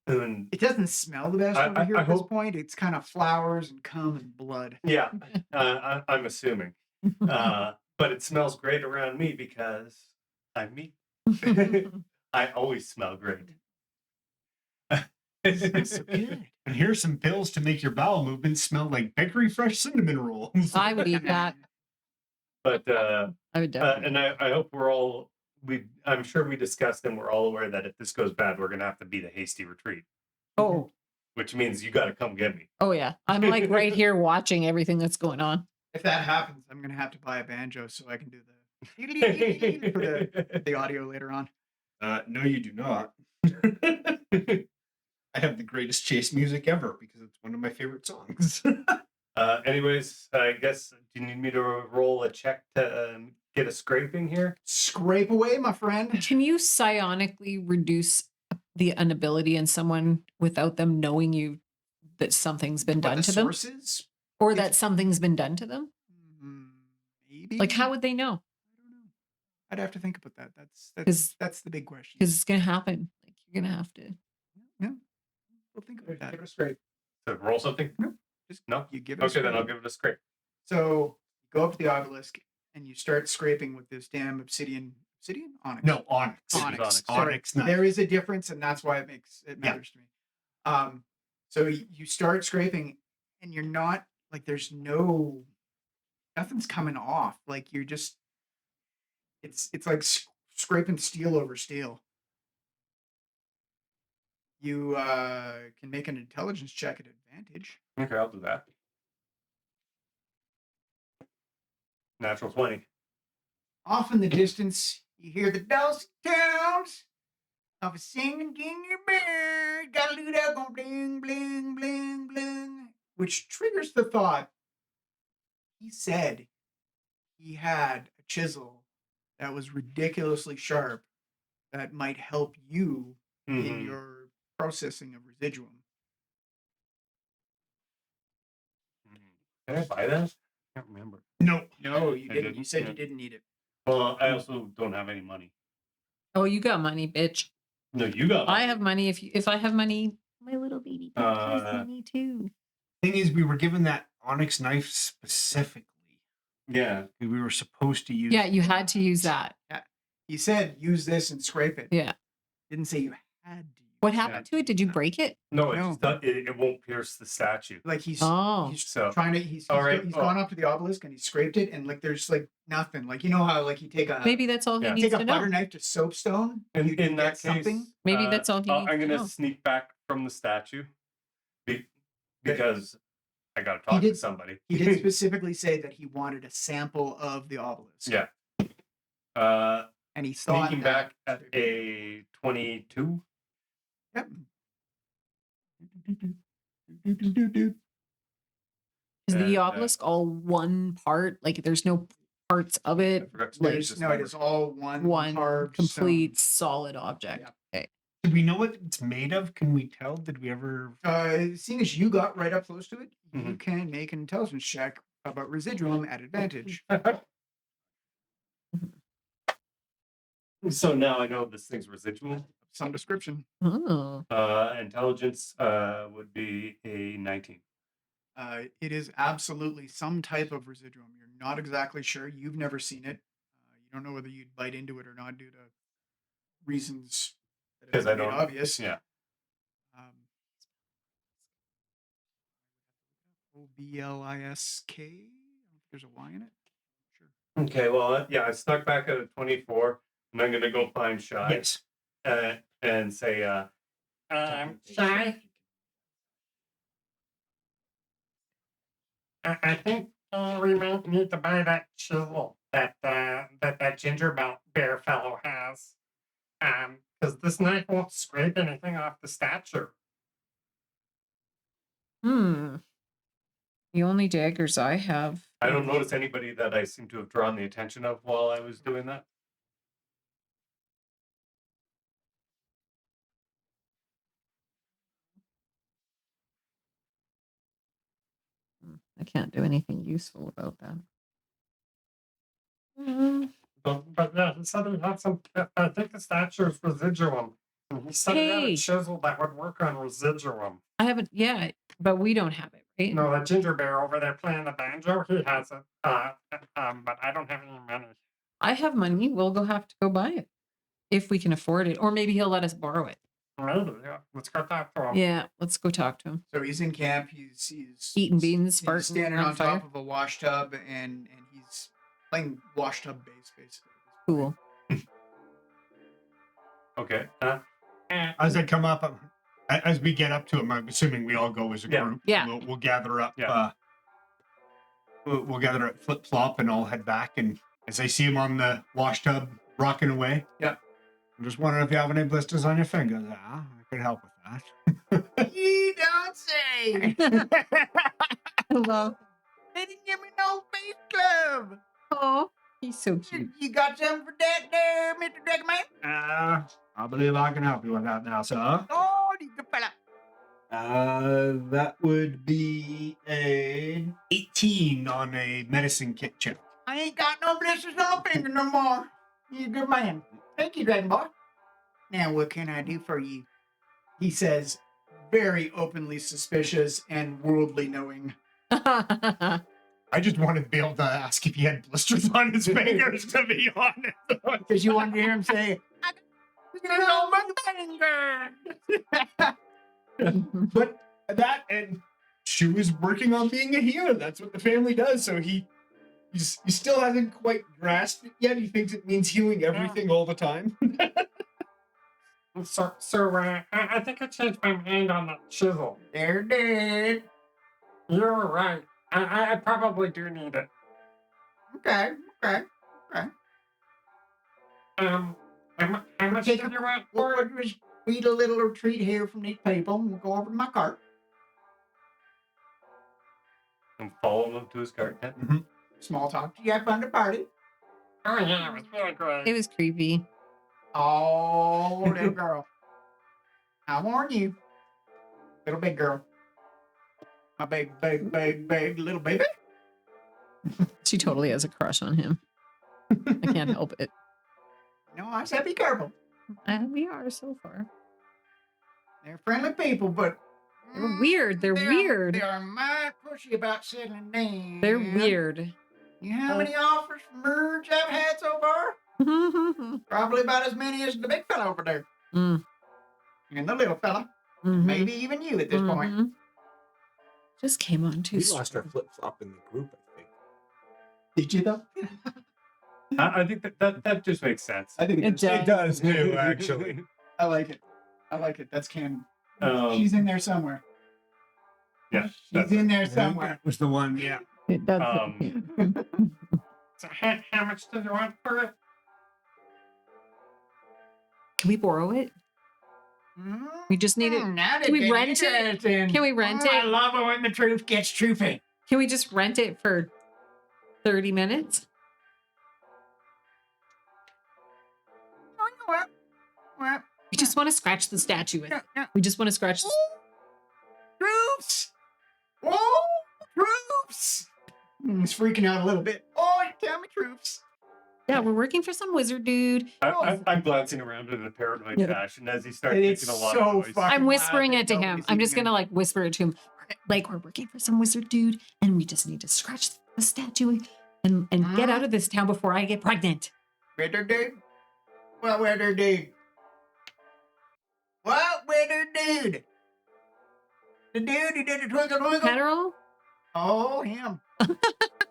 And It doesn't smell the best over here I at this hope- point. It's kind of flowers and cum and blood. yeah, I'm assuming, but it smells great around me because I'm me. I always smell great. So good. And here's some pills to make your bowel movements smell like bakery fresh cinnamon rolls. I would eat that. But I would definitely. and I hope we're all I'm sure we discussed and we're all aware that if this goes bad, we're gonna have to beat a hasty retreat, Oh, which means you got to come get me. oh yeah. I'm like right here watching everything that's going on. If that happens, I'm gonna have to buy a banjo so I can do the for the audio later on. No, you do not. I have the greatest chase music ever because it's one of my favorite songs. Anyways, I guess do you need me to roll a check to get a scraping here? Scrape away, my friend. Can you psionically reduce the inability in someone without them knowing you that something's been done What, to the them, sources? or that something's been done to them? Maybe. Like, how would they know? I don't know. I'd have to think about that. 'Cause- That's the big question. Because it's gonna happen. Like, you're gonna have to. We'll think about that. Give it a scrape. To roll something? Just No? you give it. a Okay, then scrape. I'll give it a scrape. So you go up to the obelisk and you start scraping with this damn obsidian. Obsidian? Onyx. No, onyx. Onyx. Onyx. Sorry. Not. There is a difference, and that's why it matters to me. So you start scraping, and you're not like there's nothing's coming off. Like you're just it's like scraping steel over steel. You can make an intelligence check at advantage. Okay, I'll do that. Natural 20. Off in the distance, you hear the dulcet tones of a singing dingy bird. Got a ludo going bling, bling, bling, bling. Which triggers the thought. He said he had a chisel that was ridiculously sharp that might help you in your processing of residuum. Can I buy that? I can't remember. No. No, you I didn't. You didn't, said yeah. you didn't need it. Well, I also don't have any money. Oh, you got money, bitch. No, you got money. I have money. If I have money, my little baby bitch has money too. Thing is, we were given that onyx knife specifically. Yeah. We were supposed to use. Yeah, you had to use that. He said use this and scrape it. Yeah. Didn't say you had to. What happened to it? Did you break it? No, No. it won't pierce the statue. Like he's Oh. So trying to he's all right, he's well- gone up to the obelisk and he scraped it and like there's like nothing. Like you know how like you take a Maybe that's all he Yeah. needs take a to know. butter knife to soapstone and you in that get case, something. Maybe that's all he needs I'm to gonna know. sneak back from the statue because I gotta talk to did- somebody. He did specifically say that he wanted a sample of the obelisk. Yeah. And he thought Sneaking that- back at a 22. Yep. Is And, the obelisk all one part? Like there's no parts of I it. forgot to change There's this no, it number. is all one One carved complete solid object. Okay. Do we know what it's made of? Can we tell? Did we ever? stone. Seeing as you got right up close to it, you Mhm. can make an intelligence check about residuum at advantage. So now I know this thing's residual. Some description. Oh. Intelligence would be a 19. It is absolutely some type of residuum. You're not exactly sure. You've never seen it. You don't know whether you'd bite into it or not due to reasons that Because have I been don't. obvious. Yeah. Oblisk. There's a Y in it. Sure. Okay. Well, yeah, I stuck back at a 24, and I'm gonna go find Shy. Yes. And say, Shy, I think we might need to buy that chisel that that ginger bear fellow has. Because this knife won't scrape anything off the statue. The only daggers I have. I don't notice anybody that I seem to have drawn the attention of while I was doing that. I can't do anything useful about that. But yeah, he said he had some. I think the statue is residuum. And he said he had a Hey. chisel that would work on residuum. I haven't, yeah, but we don't have it, right? No, that ginger bear over there playing the banjo, he has it. But I don't have any money. I have money. We'll have to go buy it if we can afford it, or maybe he'll let us borrow it. Maybe, yeah. Let's go talk to him. Yeah, let's go talk to him. So he's in camp. He's Eating beans, he's sparking standing on on fire. top of a wash tub, and he's playing wash tub bass, basically. Cool. Okay. As I come up, as we get up to him, I'm assuming we all go as a Yeah. group. Yeah. We'll gather up. Yeah. We'll gather at Flip Flop and all head back. And as I see him on the wash tub rocking away, Yeah. I'm just wondering if you have any blisters on your fingers. I could help with that. You don't say. Hello. They didn't give me no bass club. Oh, he's so cute. You got something for that there, Mr. Dragon Man? I believe I can help you with that now, sir. Oh, you good fella. That would be an 18 on a medicine kit check. I ain't got no blisters on my finger no more. You a good man. Thank you, Dragon Boy. Now, what can I do for you? He says, very openly suspicious and worldly knowing. I just wanted to be able to ask if he had blisters on his fingers, to be honest. Because you wanted to hear him say, I got blisters on my finger. But that, and Shu is working on being a healer. That's what the family does. So he still hasn't quite grasped it yet. He thinks it means healing everything all the time. So I think I changed my mind on that chisel. They're dead. You're right. I probably do need it. Okay. How much Take do a- you want We'll for it? just read a little treat here from these people, and we'll go over to my cart. I'm following him to his cart. Yeah. Small talk. Did you have fun at the party? Oh yeah, it was really great. It was creepy. Oh, little girl. I warn you. Little big girl. My big little baby. She totally has a crush on him. I can't help it. No, I said be careful. We are so far. They're friendly people, but They're weird. They're weird. They are mighty pushy about settling down. They're weird. You know how many offers from merge I've had so far? Probably about as many as the big fella over there. Mm. And the little fella. Mhm. Maybe even you at this point. Mhm. Just came on too We lost our strong. flip flop in the group, I think. Did you though? I think that just makes sense. I think It does. It does too, actually. I like it. That's canon. Um, She's in there somewhere. Yeah. She's in there somewhere. That was the one, yeah. It does. So how much do you want for it? Can we borrow it? We just need it. Now Can we they get rent it? interesting. Can we rent I it? love it when the truth gets trooping. Can we just rent it for 30 minutes? Well, We just want to scratch the statue with it. no. We just want to scratch. Troops! Oh, troops! He's freaking out a little bit. Oh, you tell me troops. Yeah, we're working for some wizard dude. I'm glancing around in a paranoid Yeah. fashion as he starts It's making a lot so of noise. fucking I'm whispering loud it to that him. nobody's I'm just even gonna like whisper it to him. Like we're working for some wizard dude, and we just need to scratch the statue and get out of this town before I get pregnant. Where dig? Well, where dig? dude. The dude who did the twinkle twinkle. General? Oh, him.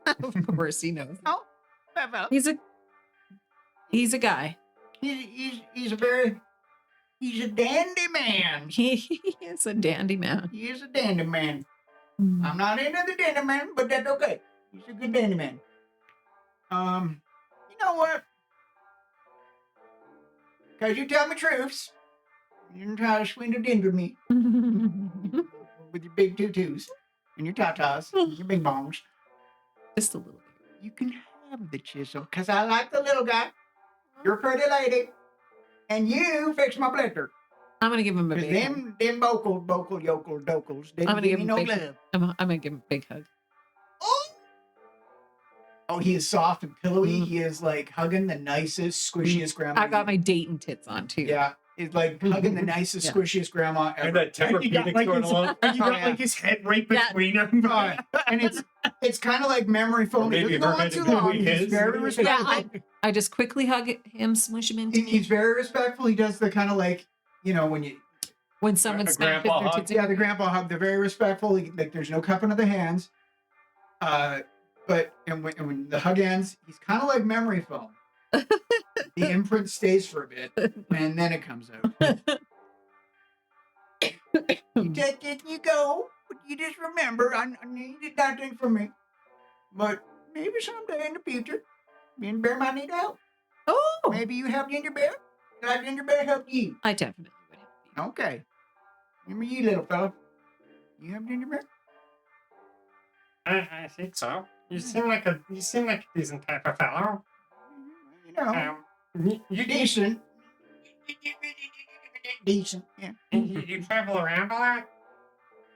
Of course he knows. Oh, that fella. He's a guy. He's a dandy man. He is a dandy man. He is a dandy man. Mm. I'm not into the dandy man, but that's okay. He's a good dandy man. You know what? Because you tell me truths. You didn't try to swindle dinner me with your big tutus and your tatas and your bing bongs. Just a little bit. You can have the chisel because I like the little guy. You're a pretty lady. And you fix my blender. I'm gonna give him a Because big hug. them vocal yokel dokels didn't I'm gonna give give me him no a big love. I'm gonna give him a big hug. Oh, he is soft and pillowy. He is like hugging the nicest, squishiest grandma. I got my Dayton tits on too. Yeah, it's like hugging the nicest, Yeah. squishiest grandma And ever. that Tempur-Pedic like going his, along. and you Oh, got yeah. like his head right Yeah. between them. And it's kind of like memory foam. It maybe doesn't go her on head too is long. between He's his. very Yeah, respectful. I just quickly hug him, smush him into He's very respectful. He does the kind of like, you know, when you, when someone a smashes grandpa their hug. tits. yeah, the grandpa hug. They're very respectful. Like there's no cupping of the hands. But when the hug ends, he's kind of like memory foam. The imprint stays for a bit, and then it comes out. You take it and you go, but you just remember, I needed that thing from me. But maybe someday in the future, me and Bear might need help. Oh, Maybe you help Ginger Bear, and I Ginger Bear help you. I definitely would help you. Okay. Remember you, little fella. You help Ginger Bear? I think so. You seem like a decent type of fellow. You know, You decent. Decent, yeah. you travel around a lot.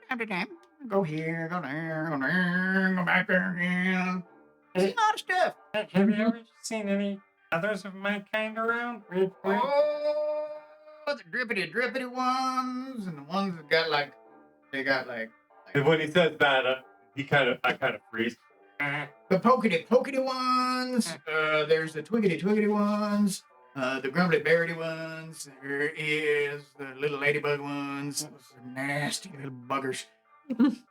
Time to time. Go here, go there, go there, go back there again. It's a lot of stuff. Have you ever seen any others of my kind around? Oh, the drippity ones, and the ones that got like, they got like And when he says that, I kind of freeze. the pokety ones. There's the twiggity ones. The grumbly berry ones. There is the little ladybug ones. Those are nasty little buggers.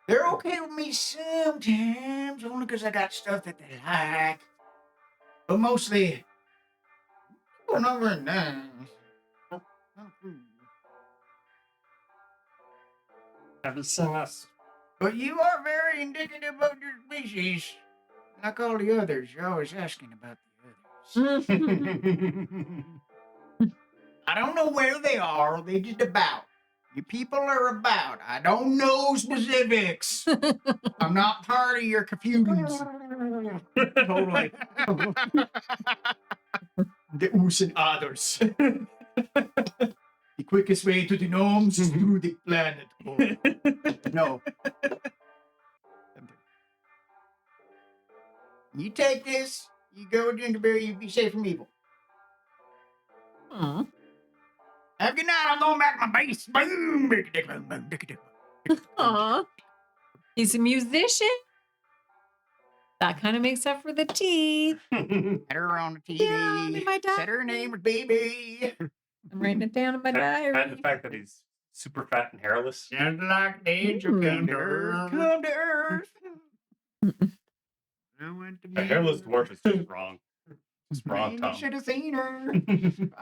They're okay with me sometimes, only because I got stuff that they like. But mostly, they're not very nice. Have you seen us? But you are very indicative of your species. Like all the others, you're always asking about the others. I don't know where they are. They just about. You people are about. I don't know specifics. I'm not part of your confused. Totally. The oos and others. The quickest way to the gnomes is through the planet. No. You take this, you go to Gingerberry, you be safe from evil. Aw. Have a good night. I'm going back to my base. Boom. Aw. He's a musician. That kind of makes up for the teeth. Had her on the TV. Yeah, in my Said her name was Baby. I'm writing it down in my And the diary. fact that he's super fat and hairless. Sounds like the age of come to earth. Come to earth. I went to The hairless dwarf is just wrong. Just wrong, You Tom. should have seen her.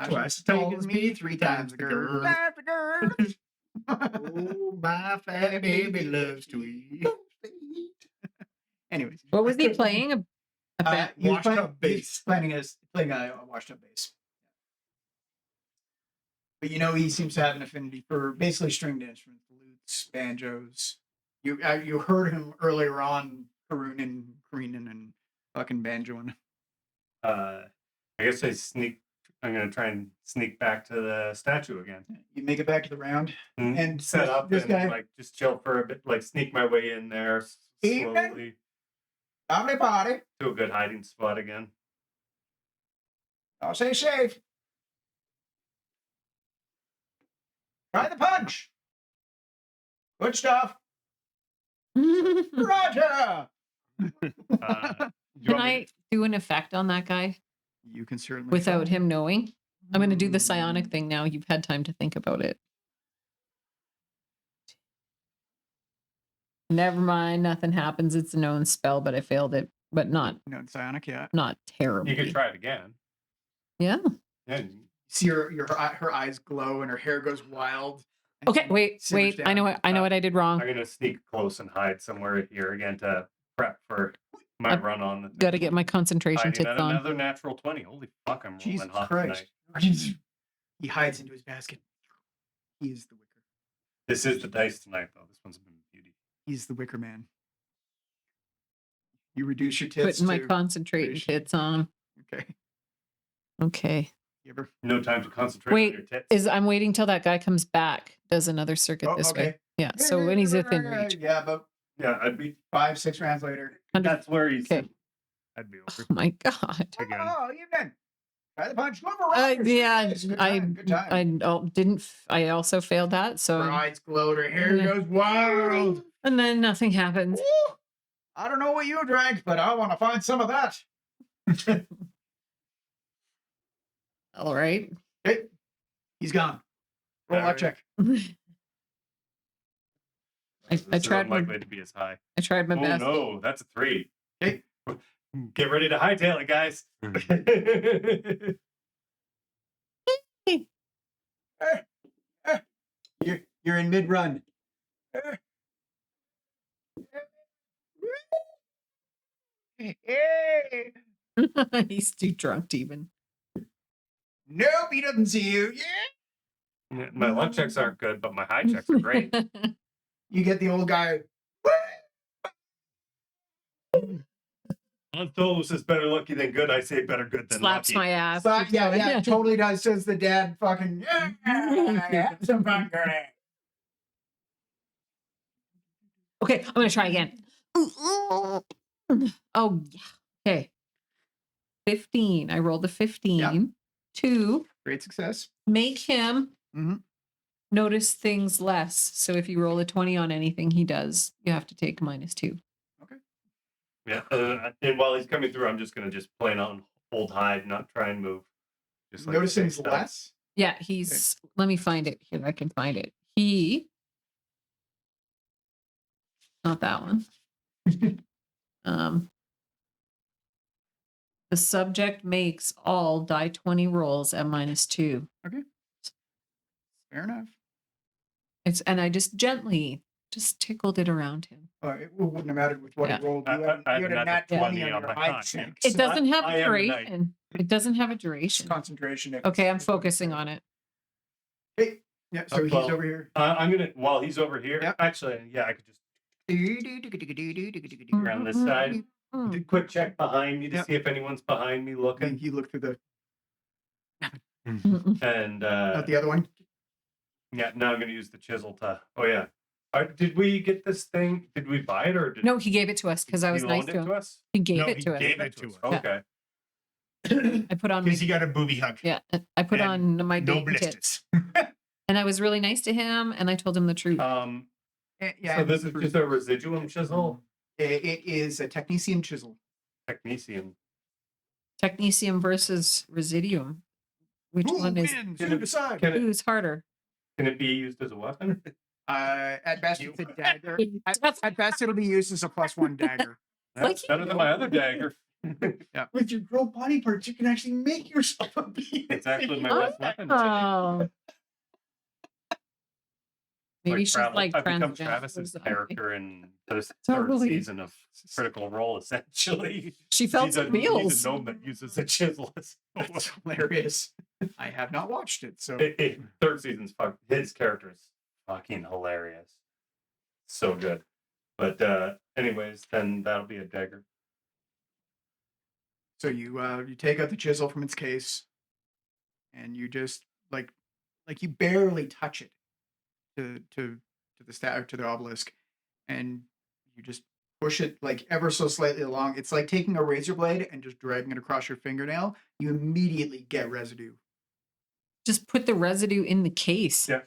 Twice as tall as me, 3 times the girl. Times the girl. Oh, my fat baby loves to eat. Anyways. What was he playing? A He was Washed up bass. playing a washed up bass. But you know, he seems to have an affinity for basically stringed instruments, lutes, banjos. You heard him earlier on, careening and fucking banjoing. I guess I'm gonna try and sneak back to the statue again. You make it back to the round. And set up this and guy- like just chill for a bit, like sneak my way in there Evening. slowly Family party. to a good hiding spot again. I'll say safe. Try the punch. Good stuff. Roger. You Can want me I do an effect on that guy You can certainly without him knowing? I'm going to do the psionic thing now. You've had time to think about it. Never mind. Nothing happens. It's a known spell, but I failed it. But not No, psionic, yeah. terribly. You can try it again. Yeah. Yeah. See her eyes glow and her hair goes wild. and Okay. Wait. simmers I know down. what I did wrong. I'm gonna sneak close and hide somewhere here again to prep for my run on the thing. Got to get my concentration Hiding tits at on. another natural 20. Holy fuck, I'm Jesus rolling hot Christ. tonight. He hides into his basket. He is the wicker. This is the dice tonight, though. This one's been beauty. He's the wicker man. You reduce your tits Putting my to concentrating fish. tits on. Okay. Okay. You ever? No time to concentrate Wait, on your tits. I'm waiting till that guy comes back, does another circuit Oh, this okay. way. Yeah. So when he's within reach. Yeah, about Yeah, I'd be. 5-6 rounds later. That's where he's. Okay. I'd be over. Oh my God. Again. Oh, evening. Try the punch. Go for Rogers. Yeah, Good time, good time. I also failed that. So, Her eyes glowed. Her hair Yeah. goes wild. and then nothing happens. Woo! I don't know what you drank, but I want to find some of that. All right. Hey, he's gone. Roll All that right. check. I This is tried my unlikely to be as high. best. No, that's a 3. Okay. Get ready to hightail it, guys. You're in mid run. He's too drunk to even. Nope, he doesn't see you. Yeah. Yeah, my luck checks aren't good, but my high checks are great. You get the old guy. Antolos is better lucky than good. I say better good than Slaps lucky. my ass. Yeah, totally does. Says the dad. Fucking have some fun, Gertie. Okay, I'm gonna try again. Oh yeah. Okay. 15. I rolled a 15 to Great success. make him Mhm. notice things less. So if you roll a 20 on anything he does, you have to take -2. Yeah, and while he's coming through, I'm just gonna plain on hold hide, not try and move. Just like Noticing stay still. less. Yeah, he's let me find it here. I can find it. He not that one. The subject makes all die 20 rolls at -2. Fair enough. And I just gently tickled it around him. It wouldn't have mattered with what Yeah. he rolled. You I had a had nat a 20 20 on on your my high con, check. It so doesn't have I a am a knight. duration. It doesn't have a it's duration. concentration. Okay, I'm focusing on it. Hey, yeah, so he's Well, over here. I'm gonna while he's over here. Yep. Actually, yeah, I could just around this Mm-hmm. side. Do a quick check behind me to Yep. see if anyone's behind me And looking. you look through the And not the other one. yeah, now I'm gonna use the chisel to. Oh yeah. Did we get this thing? Did we buy it or did No, he gave it to us because I was he nice loaned to it him. to us? He gave No, it he to us. gave it to us. Okay. I put on my Because he got a booby hug. yeah. I put And on my No dating blisters. tits, and I was really nice to him, and I told him the truth. Yeah, So this is just a residuum chisel, it is a technetium chisel. technetium. Technetium versus residuum. Which one is Who decide? who's harder? Can it be used as a weapon? At best, it's a dagger. That's At best, it'll be used as a +1 dagger. That's better than my other dagger. With your girl body parts, you can actually make yourself a beast. It's actually my best weapon. Oh. Maybe Like she's Travis- like I've become transgender Travis's or something. character in this Totally. third season of Critical Role, essentially. She felt He's some He's feels. a gnome that uses a chisel. That's hilarious. I have not watched it, so Third season's his character is fucking hilarious. So good. But anyways, then that'll be a dagger. so you take out the chisel from its case, and you just like you barely touch it to the staff to the obelisk, and you just push it like ever so slightly along. It's like taking a razor blade and just dragging it across your fingernail. You immediately get residue. Just put the residue in the case. Yeah,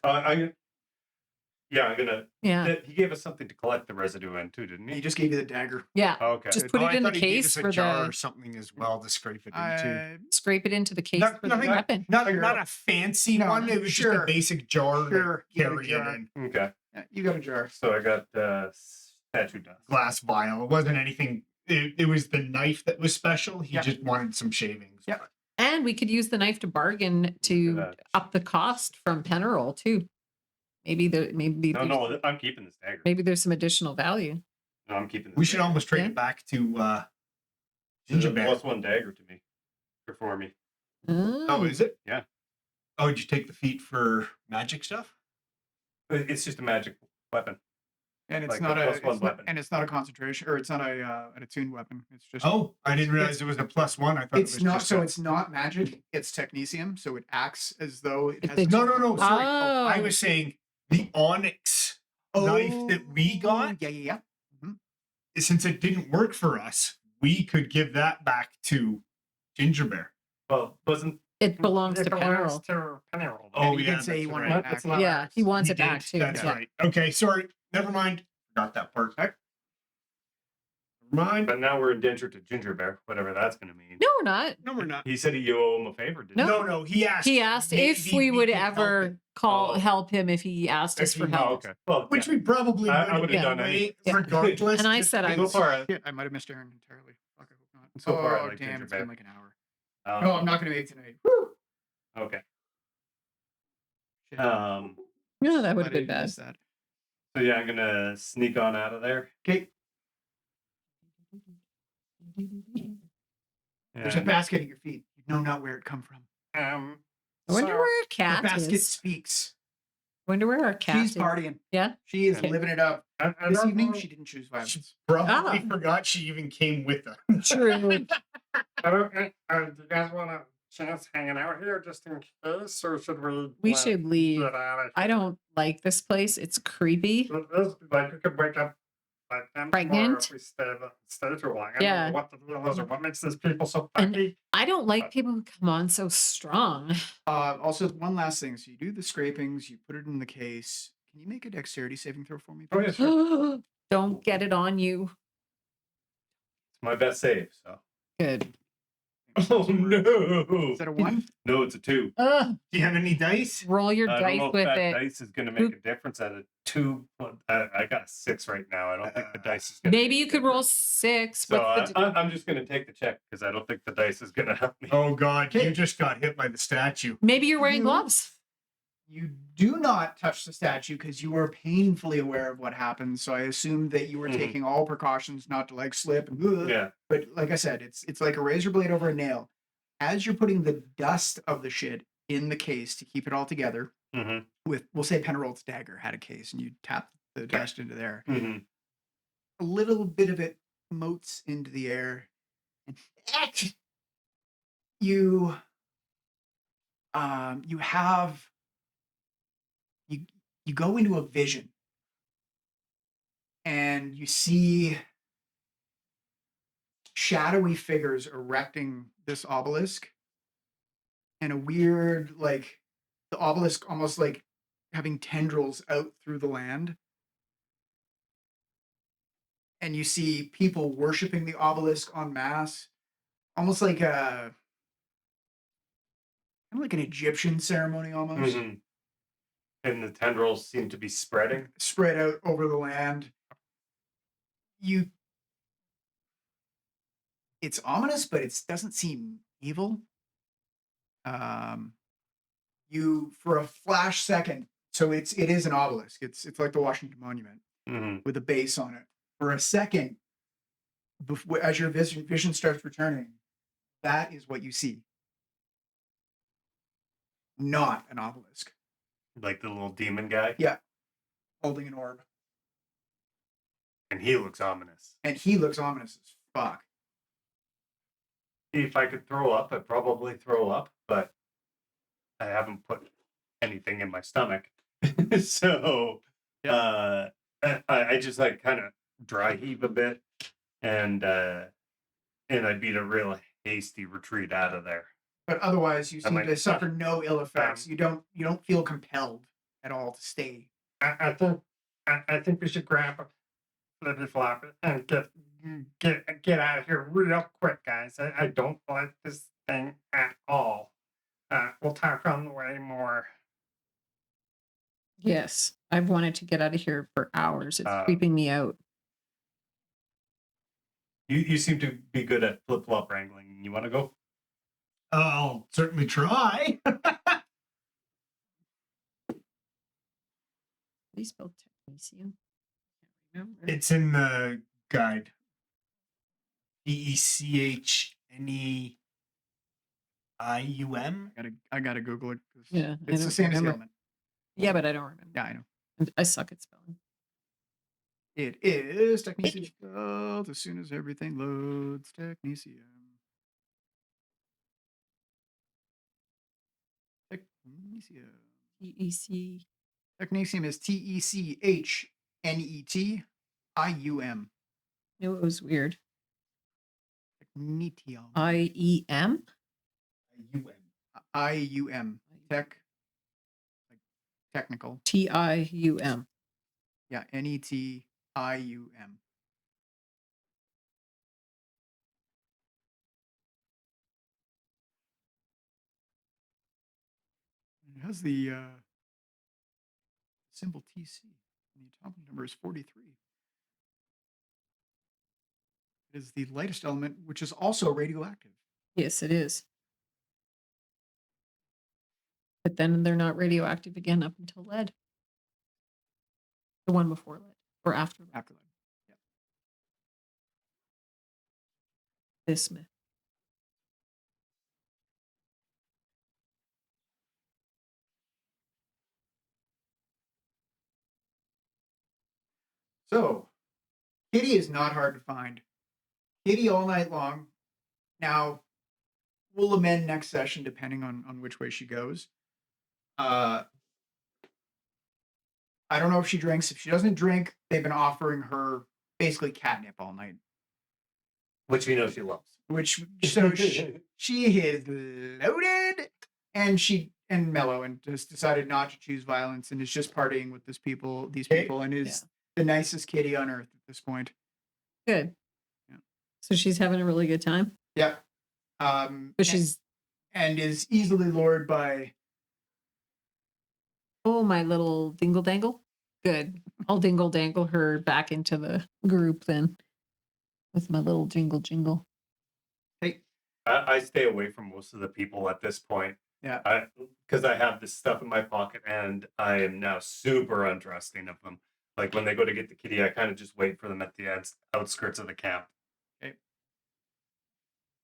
I'm gonna. Yeah. He gave us something to collect the residue in too, didn't He he? just gave you the dagger. Yeah. Okay. Just put Oh, it I in the thought he gave case us for a jar the or something as well to scrape it into. scrape it into the case Not- for the nothing- weapon. Not Sure. a fancy No, one. It was just sure. a basic jar Sure, to you got a carry it jar. in. Okay. Yeah, you got a jar. So I got statue does. glass vial. It wasn't anything. It was the knife that was special. He Yeah. just wanted some shavings. Yeah. And we could use the knife to bargain to that. up the cost from Penarol too. Maybe No, I'm keeping this dagger. maybe there's some additional value. No, I'm keeping this We should dagger. almost trade Yeah. it back to It's a Ginger Bear. +1 dagger to me. For me. Oh, is it? Yeah. Oh, did you take the feat for magic stuff? It's just a magic weapon. And it's Like not a a +1 it's not, weapon. and it's not a concentration, or it's not an attuned weapon. It's just Oh, I didn't realize it was a +1. I thought it's it was not. just So a- it's not magic. It's technesium. So it acts as though it If has. they- No. Sorry. Oh. I was saying the onyx knife that we got. Yeah. Since it didn't work for us, we could give that back to Ginger Bear. Well, wasn't It belongs It to belongs Penarol. to Penarol. Oh, And he yeah, did say he that's wanted right. it back. It's not Yeah, he wants He it back did. too. That's Yeah. right. Okay, sorry. Never mind. Got that part. Never mind. but now we're indentured to Ginger Bear, whatever that's going to mean. No, we're not. No, we're not. He said you owe him a favor, didn't No. No, he asked. He asked if maybe we would could help ever him. Oh. help him if he asked us If for he- Oh, help. okay. Well, Which yeah. we probably I would would've have done done anyway. Yeah. regardless. And I just said I because- so far, Shit, I might have missed Aaron entirely. Fuck, I hope not. So far, I oh like damn, Ginger it's been Bear. like an hour. um, No, I'm not going to make it tonight. Okay. Shit. Yeah, that would have Glad I been bad. missed that. So yeah, I'm gonna sneak on out of there. Okay, there's a And basket at your feet. You know not where it come from. Um, I wonder so- where our The cat basket is. speaks. Wonder where our cat She's is. partying. Yeah. She is Okay. living it up. I This don't evening, know- she didn't choose violence. Probably Ah. forgot she even came with them. True. I don't. Do you guys want a chance hanging out here just in case, or should we? We like, should leave. Get out of I don't like this place. It's creepy. Like we could wake up like them tomorrow Pregnant? if we stay too long. I Yeah. don't know what the deal is or what makes these people so And- fucky. I don't like people who come on so strong. Also, one last thing. So you do the scrapings, you put it in the case. Can you make a dexterity saving throw for me? Oh, yeah, please? sure. Don't get it on you. It's my best save. So. Good. Oh no! Is that a 1? No, it's a 2. Do you have any dice? Roll your I don't dice know if with that it. dice is gonna make a difference at a 2. But I got a 6 right now. I don't think the dice is gonna. Maybe make a you could roll difference. 6. So What's the I'm just gonna take the check because I don't think the dice is gonna help me. Oh God, you just got hit by the statue. Maybe you're wearing You- gloves. You do not touch the statue because you are painfully aware of what happened. So I assume that you were Mhm. taking all precautions not to like slip. And, ugh. Yeah. But like I said, it's like a razor blade over a nail. As you're putting the dust of the shit in the case to keep it all together, Mm-hmm. with we'll say Penarol's dagger had a case, and you tap the dust into there. Mm-hmm. A little bit of it motes into the air, and you have you go into a vision, and you see shadowy figures erecting this obelisk, and a weird, like, the obelisk almost like having tendrils out through the land. And you see people worshiping the obelisk en masse, almost like a kind of like an Egyptian ceremony almost, Mm-hmm. And the tendrils seem to be spreading. spread out over the land. It's ominous, but it doesn't seem evil. You, for a flash second, so it is an obelisk. It's like the Washington Monument Mm-hmm. with a base on it. For a second, as your vision starts returning, that is what you see. Not an obelisk. Like the little demon guy. Yeah. Holding an orb. And he looks ominous. And he looks ominous as fuck. If I could throw up, I'd probably throw up, but I haven't put anything in my stomach. So I just like kind of dry heave a bit and I beat a real hasty retreat out of there. But otherwise, you I'm seem like, to suffer no ill effects. You don't feel compelled at all to stay. I think we should grab a flippy floppy and get out of here real quick, guys. I don't like this thing at all. We'll talk on the way more. Yes. I've wanted to get out of here for hours. It's creeping me out. You seem to be good at flip-flop wrangling. You want to go? I'll certainly try. They spelled technetium. Can't remember. It's in the guide. Technetium. I gotta Google it. 'Cause Yeah, I it's the don't same as the remember. element. Yeah, but I don't remember. Yeah, I know. I suck at spelling. It is Technetium spelled as soon as everything loads. Technetium. Technetium. TEC. Technetium is TECHNETIUM. It was weird. Technetium. IEM. IUM. Tech. Like technical. TIUM. Yeah, NETIUM. It has the symbol TC, and the atomic number is 43. It is the lightest element, which is also radioactive. Yes, it is. But then they're not radioactive again up until lead. The one before lead or after lead. After lead. Yep. Bismuth. So, Kitty is not hard to find. Kitty all night long. Now, we'll amend next session depending on which way she goes. I don't know if she drinks. If she doesn't drink, they've been offering her basically catnip all night. Which we know she loves. Which so she is loaded and mellow and just decided not to choose violence and is just partying with these people and is the nicest kitty on earth at this point. Good. Yeah. So she's having a really good time. Yep. But she's and is easily lured by my little dingle dangle. Good. I'll dingle dangle her back into the group then with my little jingle jingle. hey. I stay away from most of the people at this point. Yeah. Because I have this stuff in my pocket and I am now super untrusting of them. Like when they go to get the kitty, I kind of just wait for them at the outskirts of the camp.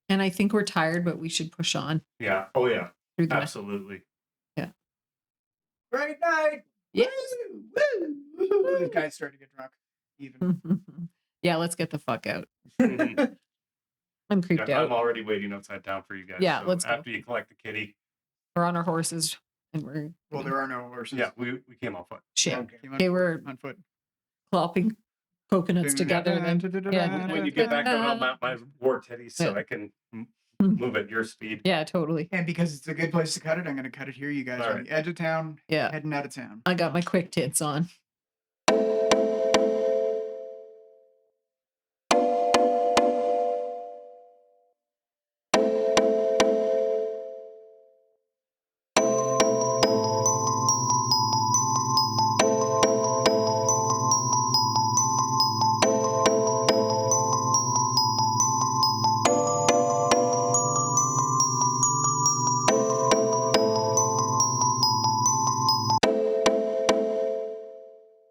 And I think we're tired, but we should push on. Yeah. Oh yeah. Through the Absolutely. Yeah. Great night. Yes. Woo, woo, woo. This guy's starting to get drunk. Even. Yeah, let's get the fuck out. Mhm. I'm creeped Yeah, out. I'm already waiting outside town for you guys. Yeah, so let's go. after you collect the kitty. We're on our horses and we're Well, there are no horses. Yeah, we came on foot. shit. Came Okay, we're on foot. clopping coconuts together. Then When you get back down, I'll mount my war teddy so Yeah. I can move at your speed. Yeah, totally. And because it's a good place to cut it, I'm going to cut it here. You guys All are on right. the edge of town, Yeah, heading out of town. I got my quick tits on.